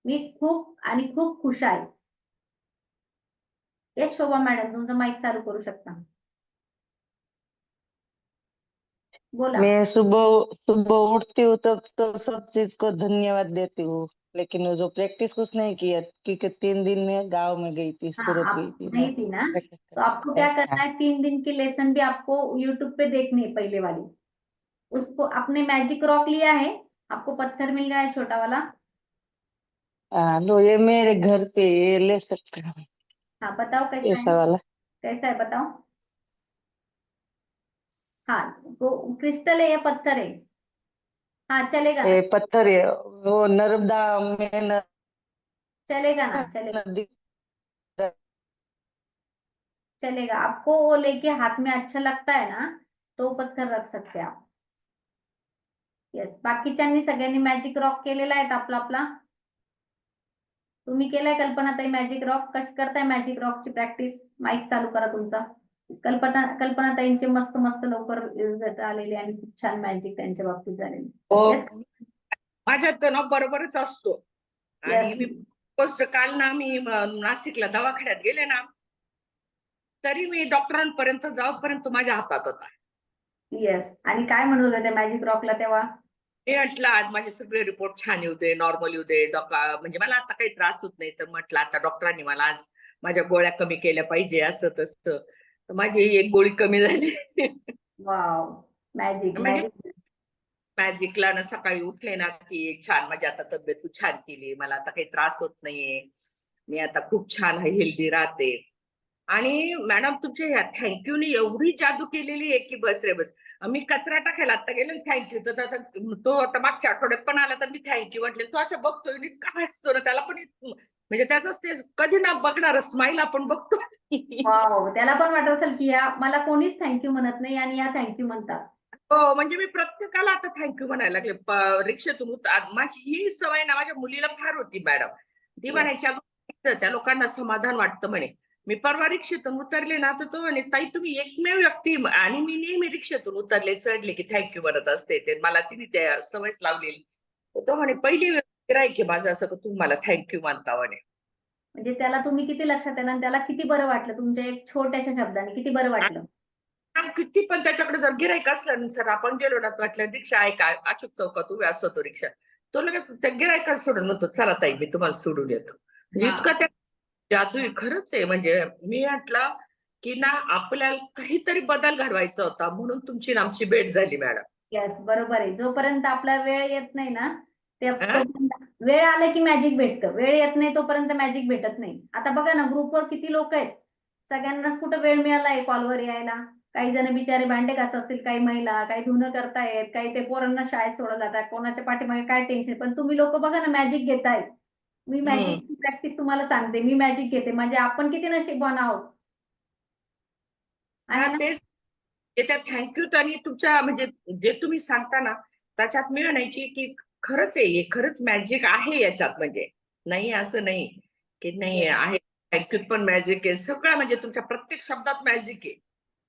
मी खूप आणि खूप खुश आहे. येस शोभा मॅडम, तुमचं माईक चालू करू शकता, बोला. मैं सुबह सुबह उठती हूँ तब तो सब चीज को धन्यवाद देती हूँ, लेकिन वो जो प्रैक्टिस कुछ नहीं किया क्योंकि 3 दिन में गांव में गई थी, हाँ, सूरत आप गई थी मैं नहीं थी ना, प्रैक्टिस तो आपको क्या करने। करना है, 3 दिन की लेसन भी आपको यूट्यूब पे देखनी है पहले वाली। उसको आपने मैजिक रॉक लिया है, आपको पत्थर मिल गया है छोटा वाला, लो ये मेरे घर पे ये ले सकते हो हाँ बताओ कैसा है, ऐसा वाला। कैसा है बताओ। हाँ वो क्रिस्टल है या पत्थर है? हाँ चलेगा ना, ये पत्थर है, वो नर्मदा में चलेगा ना, चलेगा, नदी। चलेगा। आपको वो लेके हाथ में अच्छा लगता है ना, तो वो पत्थर रख सकते हैं आप। येस, बाकीच्यांनी सगळ्यांनी मॅजिक रॉक केलेला आहे आपला आपला. तुम्ही केलाय कल्पनाताई मॅजिक रॉक? कशी करताय मॅजिक रॉकची प्रॅक्टिस? माईक चालू करा तुमचा. कल्पनाताईंचे मस्त मस्त लवकर रिझल्ट आलेले आणि खूप छान मॅजिक त्यांच्या बाबतीत झालेले. हो, येस, माझ्यात ना बरोबरच असतो. आणि येस, मी गोष्ट काल ना मी नाशिकला दवाखान्यात गेले ना, तरी मी डॉक्टरांपर्यंत जाऊपर्यंत माझ्या हातात होता. येस. आणि काय म्हणत होते त्या मॅजिक रॉकला तेव्हा? मी म्हटलं आज माझे सगळे रिपोर्ट छान येऊ दे, नॉर्मल येऊ दे, म्हणजे मला आता काही त्रास होत नाही. तर म्हटलं आता डॉक्टरांनी मला आज माझ्या गोळ्या कमी केल्या पाहिजे असं तसं. तर माझी एक गोळी कमी झाली. वाव, मॅजिक म्हणजे मॅजिक. मॅजिकला ना सकाळी उठले ना की एक छान माझी आता तब्येत तू छान केली, मला आता काही त्रास होत नाहीये, मी आता खूप छान हेल्दी राहते. आणि मॅडम तुमच्या ह्या थँक्यूने एवढी जादू केलेली आहे की बस रे बस. मी कचरा टाकायला आता गेले थँक्यू, तर तो आता मागच्या आठवड्यात पण आला तर मी थँक्यू म्हटले. तो असं बघतोय आणि काय असतो ना त्याला पण म्हणजे त्याच ते कधी ना बघणार स्माईल आपण बघतो. वाव, त्याला पण वाटत असेल की या मला कोणीच थँक्यू म्हणत नाही आणि या थँक्यू म्हणतात. हो, म्हणजे मी प्रत्येकाला आता थँक्यू म्हणायला लागले. रिक्षेतून माझी ही सवय ना माझ्या मुलीला फार होती मॅडम. ती म्हणायची अगं त्या लोकांना समाधान वाटतं म्हणे. मी परवा रिक्षेतून उतरले ना तर तो म्हणे ताई तुम्ही एकमेव व्यक्ती, आणि मी नेहमी रिक्षेतून उतरले चढले की थँक्यू म्हणत असते. ते मला तिने त्या सवयच लावलेली. तो म्हणे पहिली गिऱ्हाईक आहे माझं असं तुम्ही मला थँक्यू म्हणता म्हणे. म्हणजे त्याला तुम्ही किती लक्षात आलं आणि त्याला किती बरं वाटलं तुमच्या एक छोट्याशा शब्दाने, किती बरं वाटलं? किती पण त्याच्याकडे जर गिऱ्हाईक असलं सर आपण गेलो ना वाटलं रिक्षा आहे का अशोक चौकात उभे असतो तो रिक्षा, तो लगेच त्या गिऱ्हाईकाला सोडून म्हणतो चला ताई मी तुम्हाला सोडून येतो. म्हणजे हा. इतका त्या जादू आहे खरंच आहे. म्हणजे मी म्हटलं की ना आपल्याला काहीतरी बदल घडवायचा होता म्हणून तुमची आणि आमची भेट झाली मॅडम. येस, बरोबर आहे. जोपर्यंत आपला वेळ येत नाही ना, तोपर्यंत वेळ आला की मॅजिक भेटतं. वेळ येत नाही तोपर्यंत मॅजिक भेटत नाही. आता बघा ना, ग्रुपवर किती लोक आहेत, सगळ्यांनाच कुठं वेळ मिळालाय कॉलवर यायला. काही जण बिचारे भांडे घासत असतील, काही महिला, काही धुणं करतायत, काही ते पोरांना शाळेत सोडत जातात, कोणाच्या पाठीमागे काय टेन्शन. पण तुम्ही लोक बघा ना, मॅजिक घेताय. मी मॅजिकची प्रॅक्टिस तुम्हाला सांगते, मी मॅजिक घेते. म्हणजे आपण किती नशीबवान आहोत. आहे ना? तेच त्या थँक्यू आणि तुमच्या म्हणजे जे तुम्ही सांगता ना त्याच्यात मी म्हणायची की खरंच आहे हे खरंच मॅजिक आहे याच्यात. म्हणजे नाही असं नाही की नाही आहे, थँक्यूत पण मॅजिक आहे. सगळं म्हणजे तुमच्या प्रत्येक शब्दात मॅजिक आहे.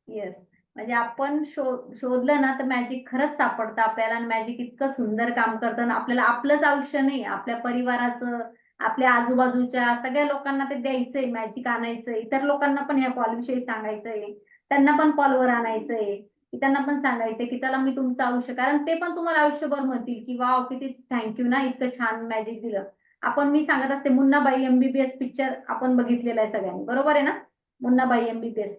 येस, म्हणजे आपण शोधलं ना तर मॅजिक खरंच सापडतं आपल्याला. आणि मॅजिक इतकं सुंदर काम करतं ना आपल्याला. आपलंच आयुष्य नाही, आपल्या परिवाराचं, आपल्या आजूबाजूच्या सगळ्या लोकांना ते द्यायचंय, मॅजिक आणायचंय. इतर लोकांना पण या कॉल विषयी सांगायचंय, त्यांना पण कॉलवर आणायचंय, की त्यांना पण सांगायचंय की चला मी तुमचं आयुष्य, कारण ते पण तुम्हाला आयुष्यभर म्हणतील की वाव किती थँक्यू ना, इतकं छान मॅजिक दिलं. मी सांगत असते मुन्नाबाई MBBS पिक्चर आपण बघितलेला आहे सगळ्यांनी, बरोबर आहे ना? मुन्नाबाई MBBS,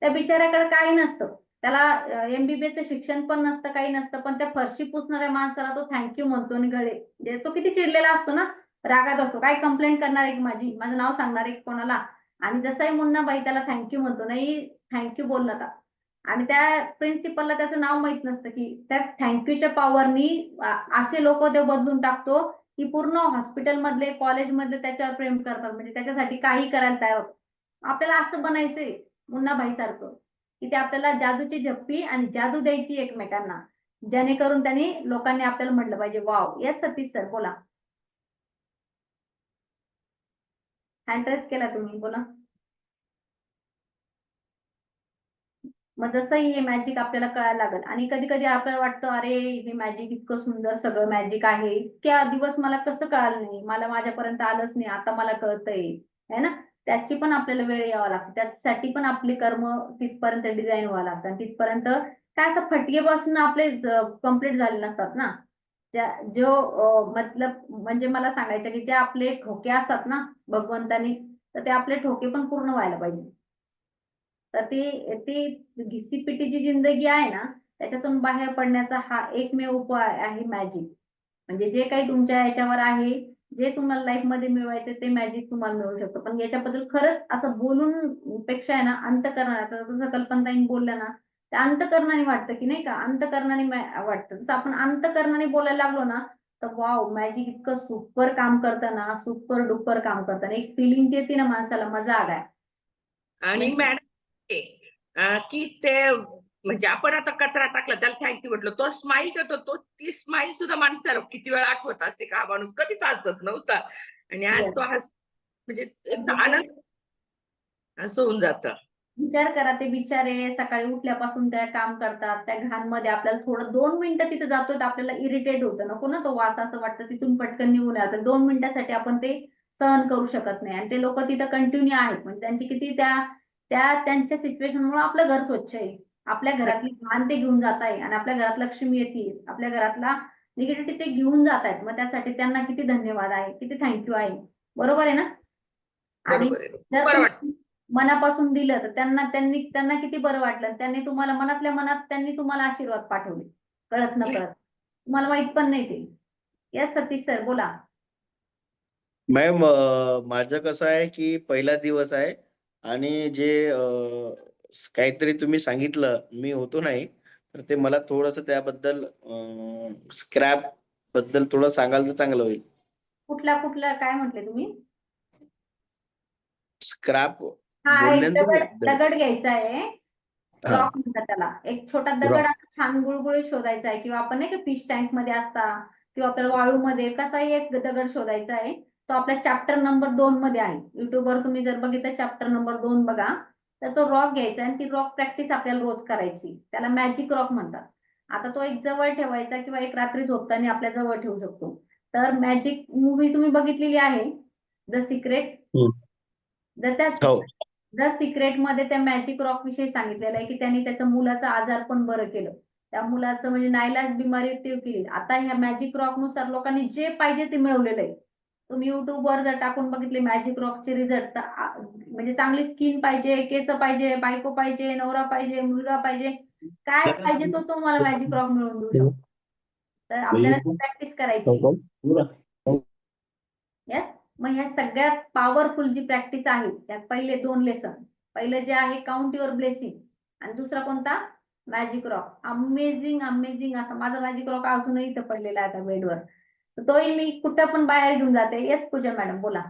त्या बिचाऱ्याकडे काही नसतं, त्याला MBBS शिक्षण पण नसतं, काही नसतं, पण त्या फरशी पुसणाऱ्या माणसाला तो थँक्यू म्हणतो. आणि गळे म्हणजे तो किती चिडलेला असतो ना, रागात असतो, काय कंप्लेंट करणार आहे माझं नाव सांगणार आहे कोणाला. आणि जसंही मुन्नाबाई त्याला थँक्यू म्हणतो, नाही थँक्यू बोलला का. आणि त्या प्रिन्सिपलला त्याचं नाव माहित नसतं की त्या थँक्यूच्या पॉवरनी असे लोक ते बदलून टाकतो की पूर्ण हॉस्पिटल मधले, कॉलेज मधले त्याच्यावर प्रेम करतात. म्हणजे त्याच्यासाठी काही करायला तयार होतं. आपल्याला असं बनायचंय मुन्नाबाई सारखं, की ते आपल्याला जादूची झप्पी आणि जादू द्यायची एकमेकांना, जेणेकरून त्यांनी लोकांनी आपल्याला म्हटलं पाहिजे वाव. येस सतीश सर बोला. हँड रेस केला तुम्ही, बोला. मग जसंही हे मॅजिक आपल्याला कळायला लागल. आणि कधी कधी आपल्याला वाटतं अरे हे मॅजिक इतकं सुंदर सगळं मॅजिक आहे, इतक्या दिवस मला कसं कळालं नाही, मला माझ्यापर्यंत आलंच नाही, आता मला कळतंय, है ना? त्याची पण आपल्याला वेळ यावा लागतो, त्यासाठी पण आपले कर्म तिथपर्यंत डिझाईन व्हावं लागतं. तिथपर्यंत काय असं फटकेपासून आपले कम्प्लीट झाले नसतात ना. मतलब म्हणजे मला सांगायचं की जे आपले ठोके असतात ना भगवंतानी, तर ते आपले ठोके पण पूर्ण व्हायला पाहिजे. तर ती घिसीपिटीची जिंदगी आहे ना, त्याच्यातून बाहेर पडण्याचा हा एकमेव उपाय आहे मॅजिक. म्हणजे जे काही तुमच्या ह्याच्यावर आहे जे तुम्हाला लाईफ मध्ये मिळवायचे ते मॅजिक तुम्हाला मिळू शकतं. पण याच्याबद्दल खरंच असं बोलून पेक्षा आहे ना, अंतःकरणाने, आता जसं कल्पनाताईंनी बोलल्या ना, त्या अंतःकरणाने वाटतं की नाही का, अंतःकरणाने वाटतं. जसं आपण अंतःकरणाने बोलायला लागलो ना, तर वाव, मॅजिक इतकं सुपर काम करतं ना, सुपर डुपर काम करतं आणि एक फिलिंग येते ना माणसाला, मजा आलाय. आणि म्हणजे मॅडम की ते म्हणजे आपण आता कचरा टाकला त्याला थँक्यू म्हटलं, तो स्माइल करतो, तो ती स्माइल सुद्धा माणसाला किती वेळ आठवत असते का हा माणूस कधीच हसत नव्हता आणि आज yes. तो म्हणजे एक म्हणजे आनंद असं होऊन जातं. विचार करा, ते बिचारे सकाळी उठल्यापासून त्या काम करतात, त्या घाणमध्ये आपल्याला थोडं 2 मिनिटं तिथे जातोय तर आपल्याला इरिटेट होतं, नको ना तो वास, असं वाटतं तिथून पटकन निघून यावं. 2 मिनिटासाठी आपण ते सहन करू शकत नाही आणि ते लोक तिथं कंटिन्यू आहेत. म्हणजे त्यांची किती त्यांच्या सिच्युएशनमुळे आपलं घर स्वच्छ आहे, आपल्या घरातली घाण ते घेऊन जात आहे आणि आपल्या घरात लक्ष्मी येते, आपल्या घरातला निगेटिव्हिटी ते घेऊन जात आहेत. मग त्यासाठी त्यांना किती धन्यवाद आहे, किती थँक्यू आहे. बरोबर आहे ना? आणि बरोबर आहे, जर बरं वाटतं. तुम्ही मनापासून दिलं तर त्यांना किती बरं वाटलं. त्यांनी तुम्हाला मनातल्या मनात त्यांनी तुम्हाला आशीर्वाद पाठवले, कळत न कळत, तुम्हाला माहित पण नाही ते. येस सतीश सर, बोला. मॅम, माझं कसं आहे की पहिला दिवस आहे आणि जे काहीतरी तुम्ही सांगितलं मी होतो नाही, तर ते मला थोडस त्याबद्दल स्क्रॅप बद्दल थोडं सांगाल तर चांगलं होईल. कुठला काय म्हटले तुम्ही? स्क्रॅप हा, बोलले एक ना तुम्ही. दगड घ्यायचा आहे, हा, रॉक म्हणतात त्याला. एक छोटा दगड रॉक. असा छान गुळगुळीत शोधायचा आहे, किंवा आपण नाही का फिश टँक मध्ये असता, किंवा आपल्याला वाळूमध्ये कसाही एक दगड शोधायचा आहे. तो आपल्या चॅप्टर नंबर 2 मध्ये आहे. युट्यूबवर तुम्ही जर बघितलं चॅप्टर नंबर 2 बघा, तर तो रॉक घ्यायचा आणि ती रॉक प्रॅक्टिस आपल्याला रोज करायची. त्याला मॅजिक रॉक म्हणतात. आता तो एक जवळ ठेवायचा किंवा एक रात्री झोपताना आपल्या जवळ ठेवू शकतो. तर मॅजिक मूवी तुम्ही बघितलेली आहे, द सिक्रेट. जर त्या हो. द सिक्रेट मध्ये त्या मॅजिक रॉक विषयी सांगितलेलं आहे की त्यांनी त्याच्या मुलाचं आजार पण बरं केलं. त्या मुलाचं म्हणजे नाईलाज बिमारी ते केली. आता ह्या मॅजिक रॉक नुसार लोकांनी जे पाहिजे ते मिळवलेलं आहे. तुम्ही युट्यूबवर जर टाकून बघितले मॅजिक रॉकचे रिझल्ट, तर म्हणजे चांगली स्किन पाहिजे, केस पाहिजे, बायको पाहिजे, नवरा पाहिजे, मुलगा पाहिजे, काय पाहिजे तो तुम्हाला मॅजिक रॉक मिळवून देऊ शकतो. तर आपल्याला प्रॅक्टिस करायची. येस. मग ह्या सगळ्यात पॉवरफुल जी प्रॅक्टिस आहे, त्यात पहिले 2 लेसन. पहिलं जे आहे काउंट युअर ब्लेसिंग, आणि दुसरा कोणता, मॅजिक रॉक. अमेझिंग अमेझिंग असा माझा मॅजिक रॉक अजूनही इथं पडलेला आहे आता बेडवर, तर तोही मी कुठं पण बाहेर घेऊन जाते. येस पूजा मॅडम, बोला.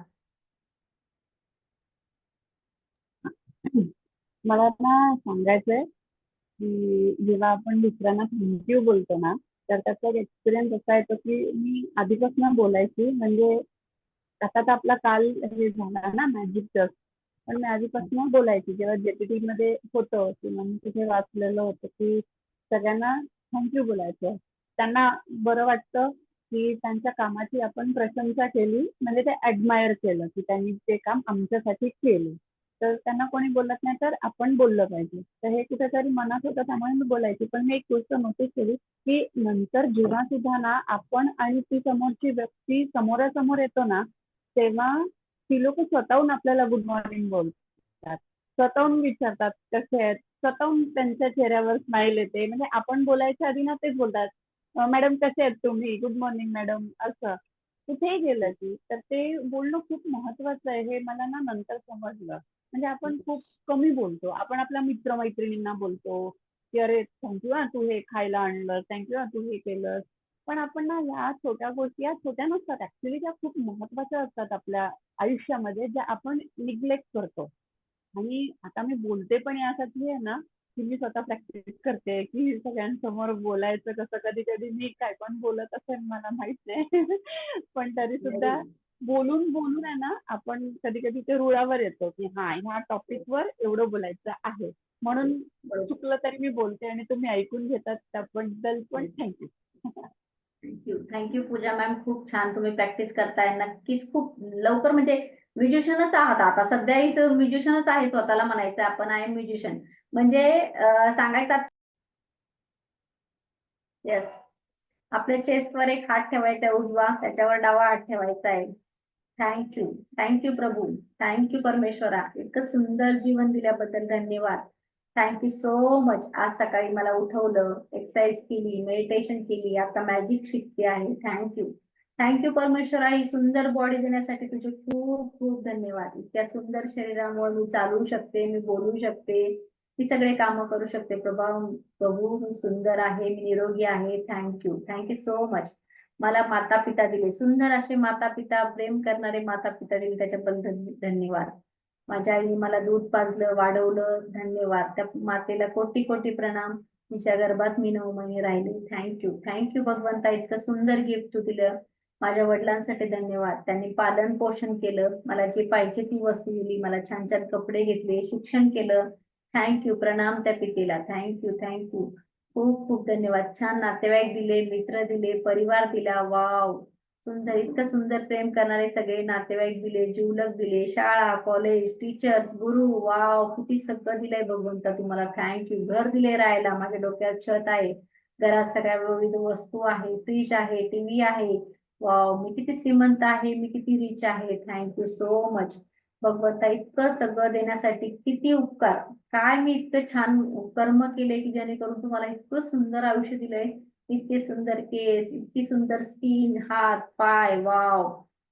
मला ना सांगायचंय की जेव्हा आपण दुसऱ्यांना थँक्यू बोलतो ना, तर त्याचा एक एक्सपिरियन्स असा येतो की मी आधीपासून बोलायची, म्हणजे आता तर आपला काल हे झाला ना मॅजिकचं, पण मी आधीपासून बोलायची. जेव्हा जेपीटी मध्ये होतं किंवा मी तिथे वाचलेलं होतं की सगळ्यांना थँक्यू बोलायचं. त्यांना बरं वाटतं की त्यांच्या कामाची आपण प्रशंसा केली, म्हणजे ते ऍडमायर केलं की त्यांनी ते काम आमच्यासाठी केलं. तर त्यांना कोणी बोलत नाही तर आपण बोललं पाहिजे. तर हे कुठेतरी मनात होतं, त्यामुळे मी बोलायची. पण मी एक गोष्ट नोटीस केली की नंतर जेव्हा सुद्धा ना आपण आणि ती समोरची व्यक्ती समोरासमोर येतो ना, तेव्हा ती लोक स्वतःहून आपल्याला गुड मॉर्निंग बोलतात, स्वतःहून विचारतात कसे आहेत, स्वतःहून त्यांच्या चेहऱ्यावर स्माइल येते. म्हणजे आपण बोलायच्या आधी ना तेच बोलतात, मॅडम कसे आहेत तुम्ही, गुड मॉर्निंग मॅडम, असं कुठेही गेलं की. तर ते बोलणं खूप महत्वाचं आहे, हे मला ना नंतर समजलं. म्हणजे आपण खूप कमी बोलतो. आपण आपल्या मित्रमैत्रिणींना बोलतो की अरे थँक्यू हा तू हे खायला आणलं, थँक्यू हा तू हे केलं. पण आपण ना ह्या छोट्या गोष्टी, या छोट्या नसतात ऍक्च्युली, त्या खूप महत्वाच्या असतात आपल्या आयुष्यामध्ये, ज्या आपण निग्लेक्ट करतो. आणि आता मी बोलते पण यासाठी आहे ना की मी स्वतः प्रॅक्टिस करते की सगळ्यांसमोर बोलायचं कसं. कधी कधी मी काय पण बोलत असेल मला माहित नाही पण तरी सुद्धा बोलून बोलून आहे ना आपण कधी कधी ते रुळावर येतो की हा ह्या टॉपिकवर एवढं बोलायचं आहे. म्हणून चुकलं तरी मी बोलते आणि तुम्ही ऐकून घेतात त्याबद्दल पण थँक्यू. थँक्यू पूजा मॅम, खूप छान तुम्ही प्रॅक्टिस करताय. नक्कीच खूप लवकर, म्हणजे म्युझिशियनच आहात आता सध्याही, म्युझिशियनच आहे स्वतःला म्हणायचं आपण आहे म्युझिशियन. म्हणजे सांगायचं. येस. आपल्या चेस्टवर एक हात ठेवायचा आहे उजवा, त्याच्यावर डावा हात ठेवायचा आहे. थँक्यू. थँक्यू प्रभू. थँक्यू परमेश्वरा. इतकं सुंदर जीवन दिल्याबद्दल धन्यवाद. Thank you so much. आज सकाळी मला उठवलं, एक्सरसाइज केली, मेडिटेशन केली, आता मॅजिक शिकते आहे. थँक्यू. थँक्यू परमेश्वरा, ही सुंदर बॉडी देण्यासाठी तुझे खूप खूप धन्यवाद. इतक्या सुंदर शरीरामुळे मी चालू शकते, मी बोलू शकते, मी सगळे कामं करू शकते. प्रभू मी सुंदर आहे, मी निरोगी आहे. Thank you, thank you so much. मला माता पिता दिले, सुंदर असे माता पिता, प्रेम करणारे माता पिता दिले, त्याच्याबद्दल धन्यवाद. माझ्या आईने मला दूध पाजलं, वाढवलं, धन्यवाद. त्या मातेला कोटी कोटी प्रणाम. तिच्या गर्भात मी 9 महिने राहिले. थँक्यू, थँक्यू भगवंता, इतकं सुंदर गिफ्ट तू दिलं. माझ्या वडिलांसाठी धन्यवाद. त्यांनी पालन पोषण केलं, मला जे पाहिजे ती वस्तू दिली, मला छान छान कपडे घेतले, शिक्षण केलं. थँक्यू, प्रणाम त्या पितेला. थँक्यू, थँक्यू, खूप खूप धन्यवाद. छान नातेवाईक दिले, मित्र दिले, परिवार दिला. वाव, सुंदर, इतकं सुंदर प्रेम करणारे सगळे नातेवाईक दिले, जीवलग दिले, शाळा, कॉलेज, टीचर्स, गुरु. वाव, किती सगळं दिलंय भगवंता तुम्हाला. थँक्यू. घर दिले राहायला, माझ्या डोक्यावर छत आहे, घरात सगळ्या विविध वस्तू आहे, फ्रीज आहे, टीव्ही आहे. वाव, मी किती श्रीमंत आहे, मी किती रिच आहे. थँक्यू सो मच भगवंता, इतकं सगळं देण्यासाठी किती उपकार. काय मी इतकं छान कर्म केले की जेणेकरून तुम्हाला इतकं सुंदर आयुष्य दिलंय. इतके सुंदर केस, इतकी सुंदर स्किन, हात पाय. वाव,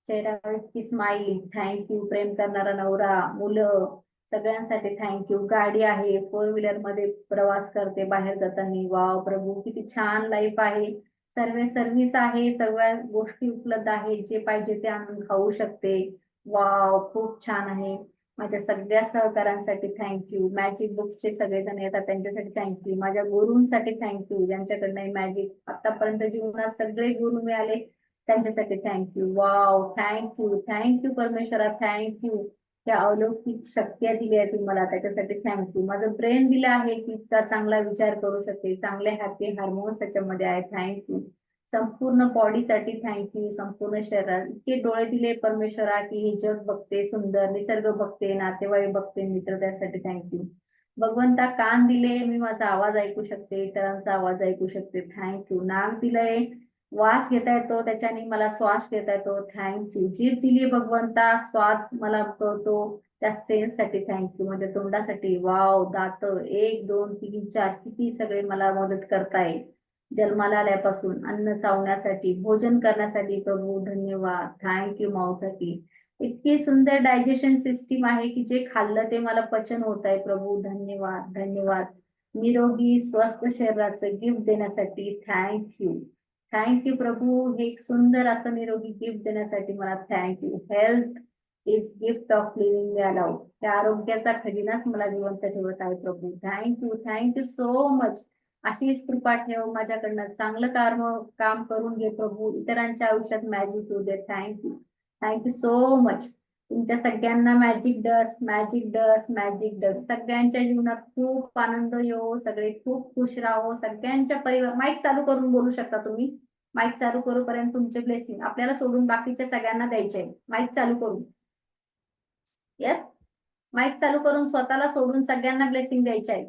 चेहऱ्यावर इतकी स्माईल. थँक्यू. प्रेम करणारा नवरा, मुलं, सगळ्यांसाठी थँक्यू. गाडी आहे, 4 व्हीलर मध्ये प्रवास करते बाहेर जाताना. वाव प्रभू, किती छान लाईफ आहे. सर्व सर्व्हिस आहे, सगळ्या गोष्टी उपलब्ध आहेत, जे पाहिजे ते आणून खाऊ शकते. वाव, खूप छान आहे. माझ्या सगळ्या सहकाऱ्यांसाठी थँक्यू. मॅजिक बुकचे सगळेजण येतात त्यांच्यासाठी थँक्यू. माझ्या गुरूंसाठी थँक्यू, ज्यांच्याकडनं मॅजिक आतापर्यंत जीवनात सगळे गुरु मिळाले, त्यांच्यासाठी थँक्यू. वाव, थँक्यू, थँक्यू परमेश्वरा, थँक्यू. त्या अलौकिक शक्ती दिली आहे तुम्हाला, त्याच्यासाठी थँक्यू. माझं ब्रेन दिलं आहे की इतका चांगला विचार करू शकते, चांगले हॅपी हार्मोन्स त्याच्यामध्ये आहे. थँक्यू. संपूर्ण बॉडीसाठी थँक्यू. संपूर्ण शरीरात इतके डोळे दिले परमेश्वरा की हे जग बघते, सुंदर निसर्ग बघते, नातेवाईक बघते, मित्र, त्यासाठी थँक्यू. भगवंता कान दिले, मी माझा आवाज ऐकू शकते, इतरांचा आवाज ऐकू शकते. थँक्यू. नाक दिलंय, वास घेता येतो, त्याच्याने मला श्वास घेता येतो. थँक्यू. जीभ दिली भगवंता, स्वाद मला कळतो, त्या सेन्स साठी थँक्यू. माझ्या तोंडासाठी. वाव, दात 1 2 3 4 किती सगळे मला मदत करताय. जन्माला आल्यापासून अन्न चावण्यासाठी, भोजन करण्यासाठी. प्रभू धन्यवाद. थँक्यू माऊसाठी. इतकी सुंदर डायजेशन सिस्टीम आहे की जे खाल्लं ते मला पचन होत आहे. प्रभू धन्यवाद, धन्यवाद. निरोगी स्वस्थ शरीराचं गिफ्ट देण्यासाठी थँक्यू. थँक्यू प्रभू, हे एक सुंदर असं निरोगी गिफ्ट देण्यासाठी मला thank you. Health is gift of living मिळाला. त्या आरोग्याचा खजिनाच मला जिवंत ठेवत आहे. प्रभू थँक्यू, थँक्यू सो मच. अशीच कृपा ठेव माझ्याकडनं, चांगलं काम करून घे प्रभू, इतरांच्या आयुष्यात मॅजिक होऊ दे. Thank you, thank you so much. तुमच्या सगळ्यांना magic dust, magic dust, magic dust. सगळ्यांच्या जीवनात खूप आनंद येऊ, सगळे खूप खुश राहो. सगळ्यांच्या परिवार, माईक चालू करून बोलू शकता तुम्ही. माईक चालू करूपर्यंत तुमचे ब्लेसिंग आपल्याला सोडून बाकीच्या सगळ्यांना द्यायचे आहे. माईक चालू करून, येस, माईक चालू करून स्वतःला सोडून सगळ्यांना ब्लेसिंग द्यायचे आहे.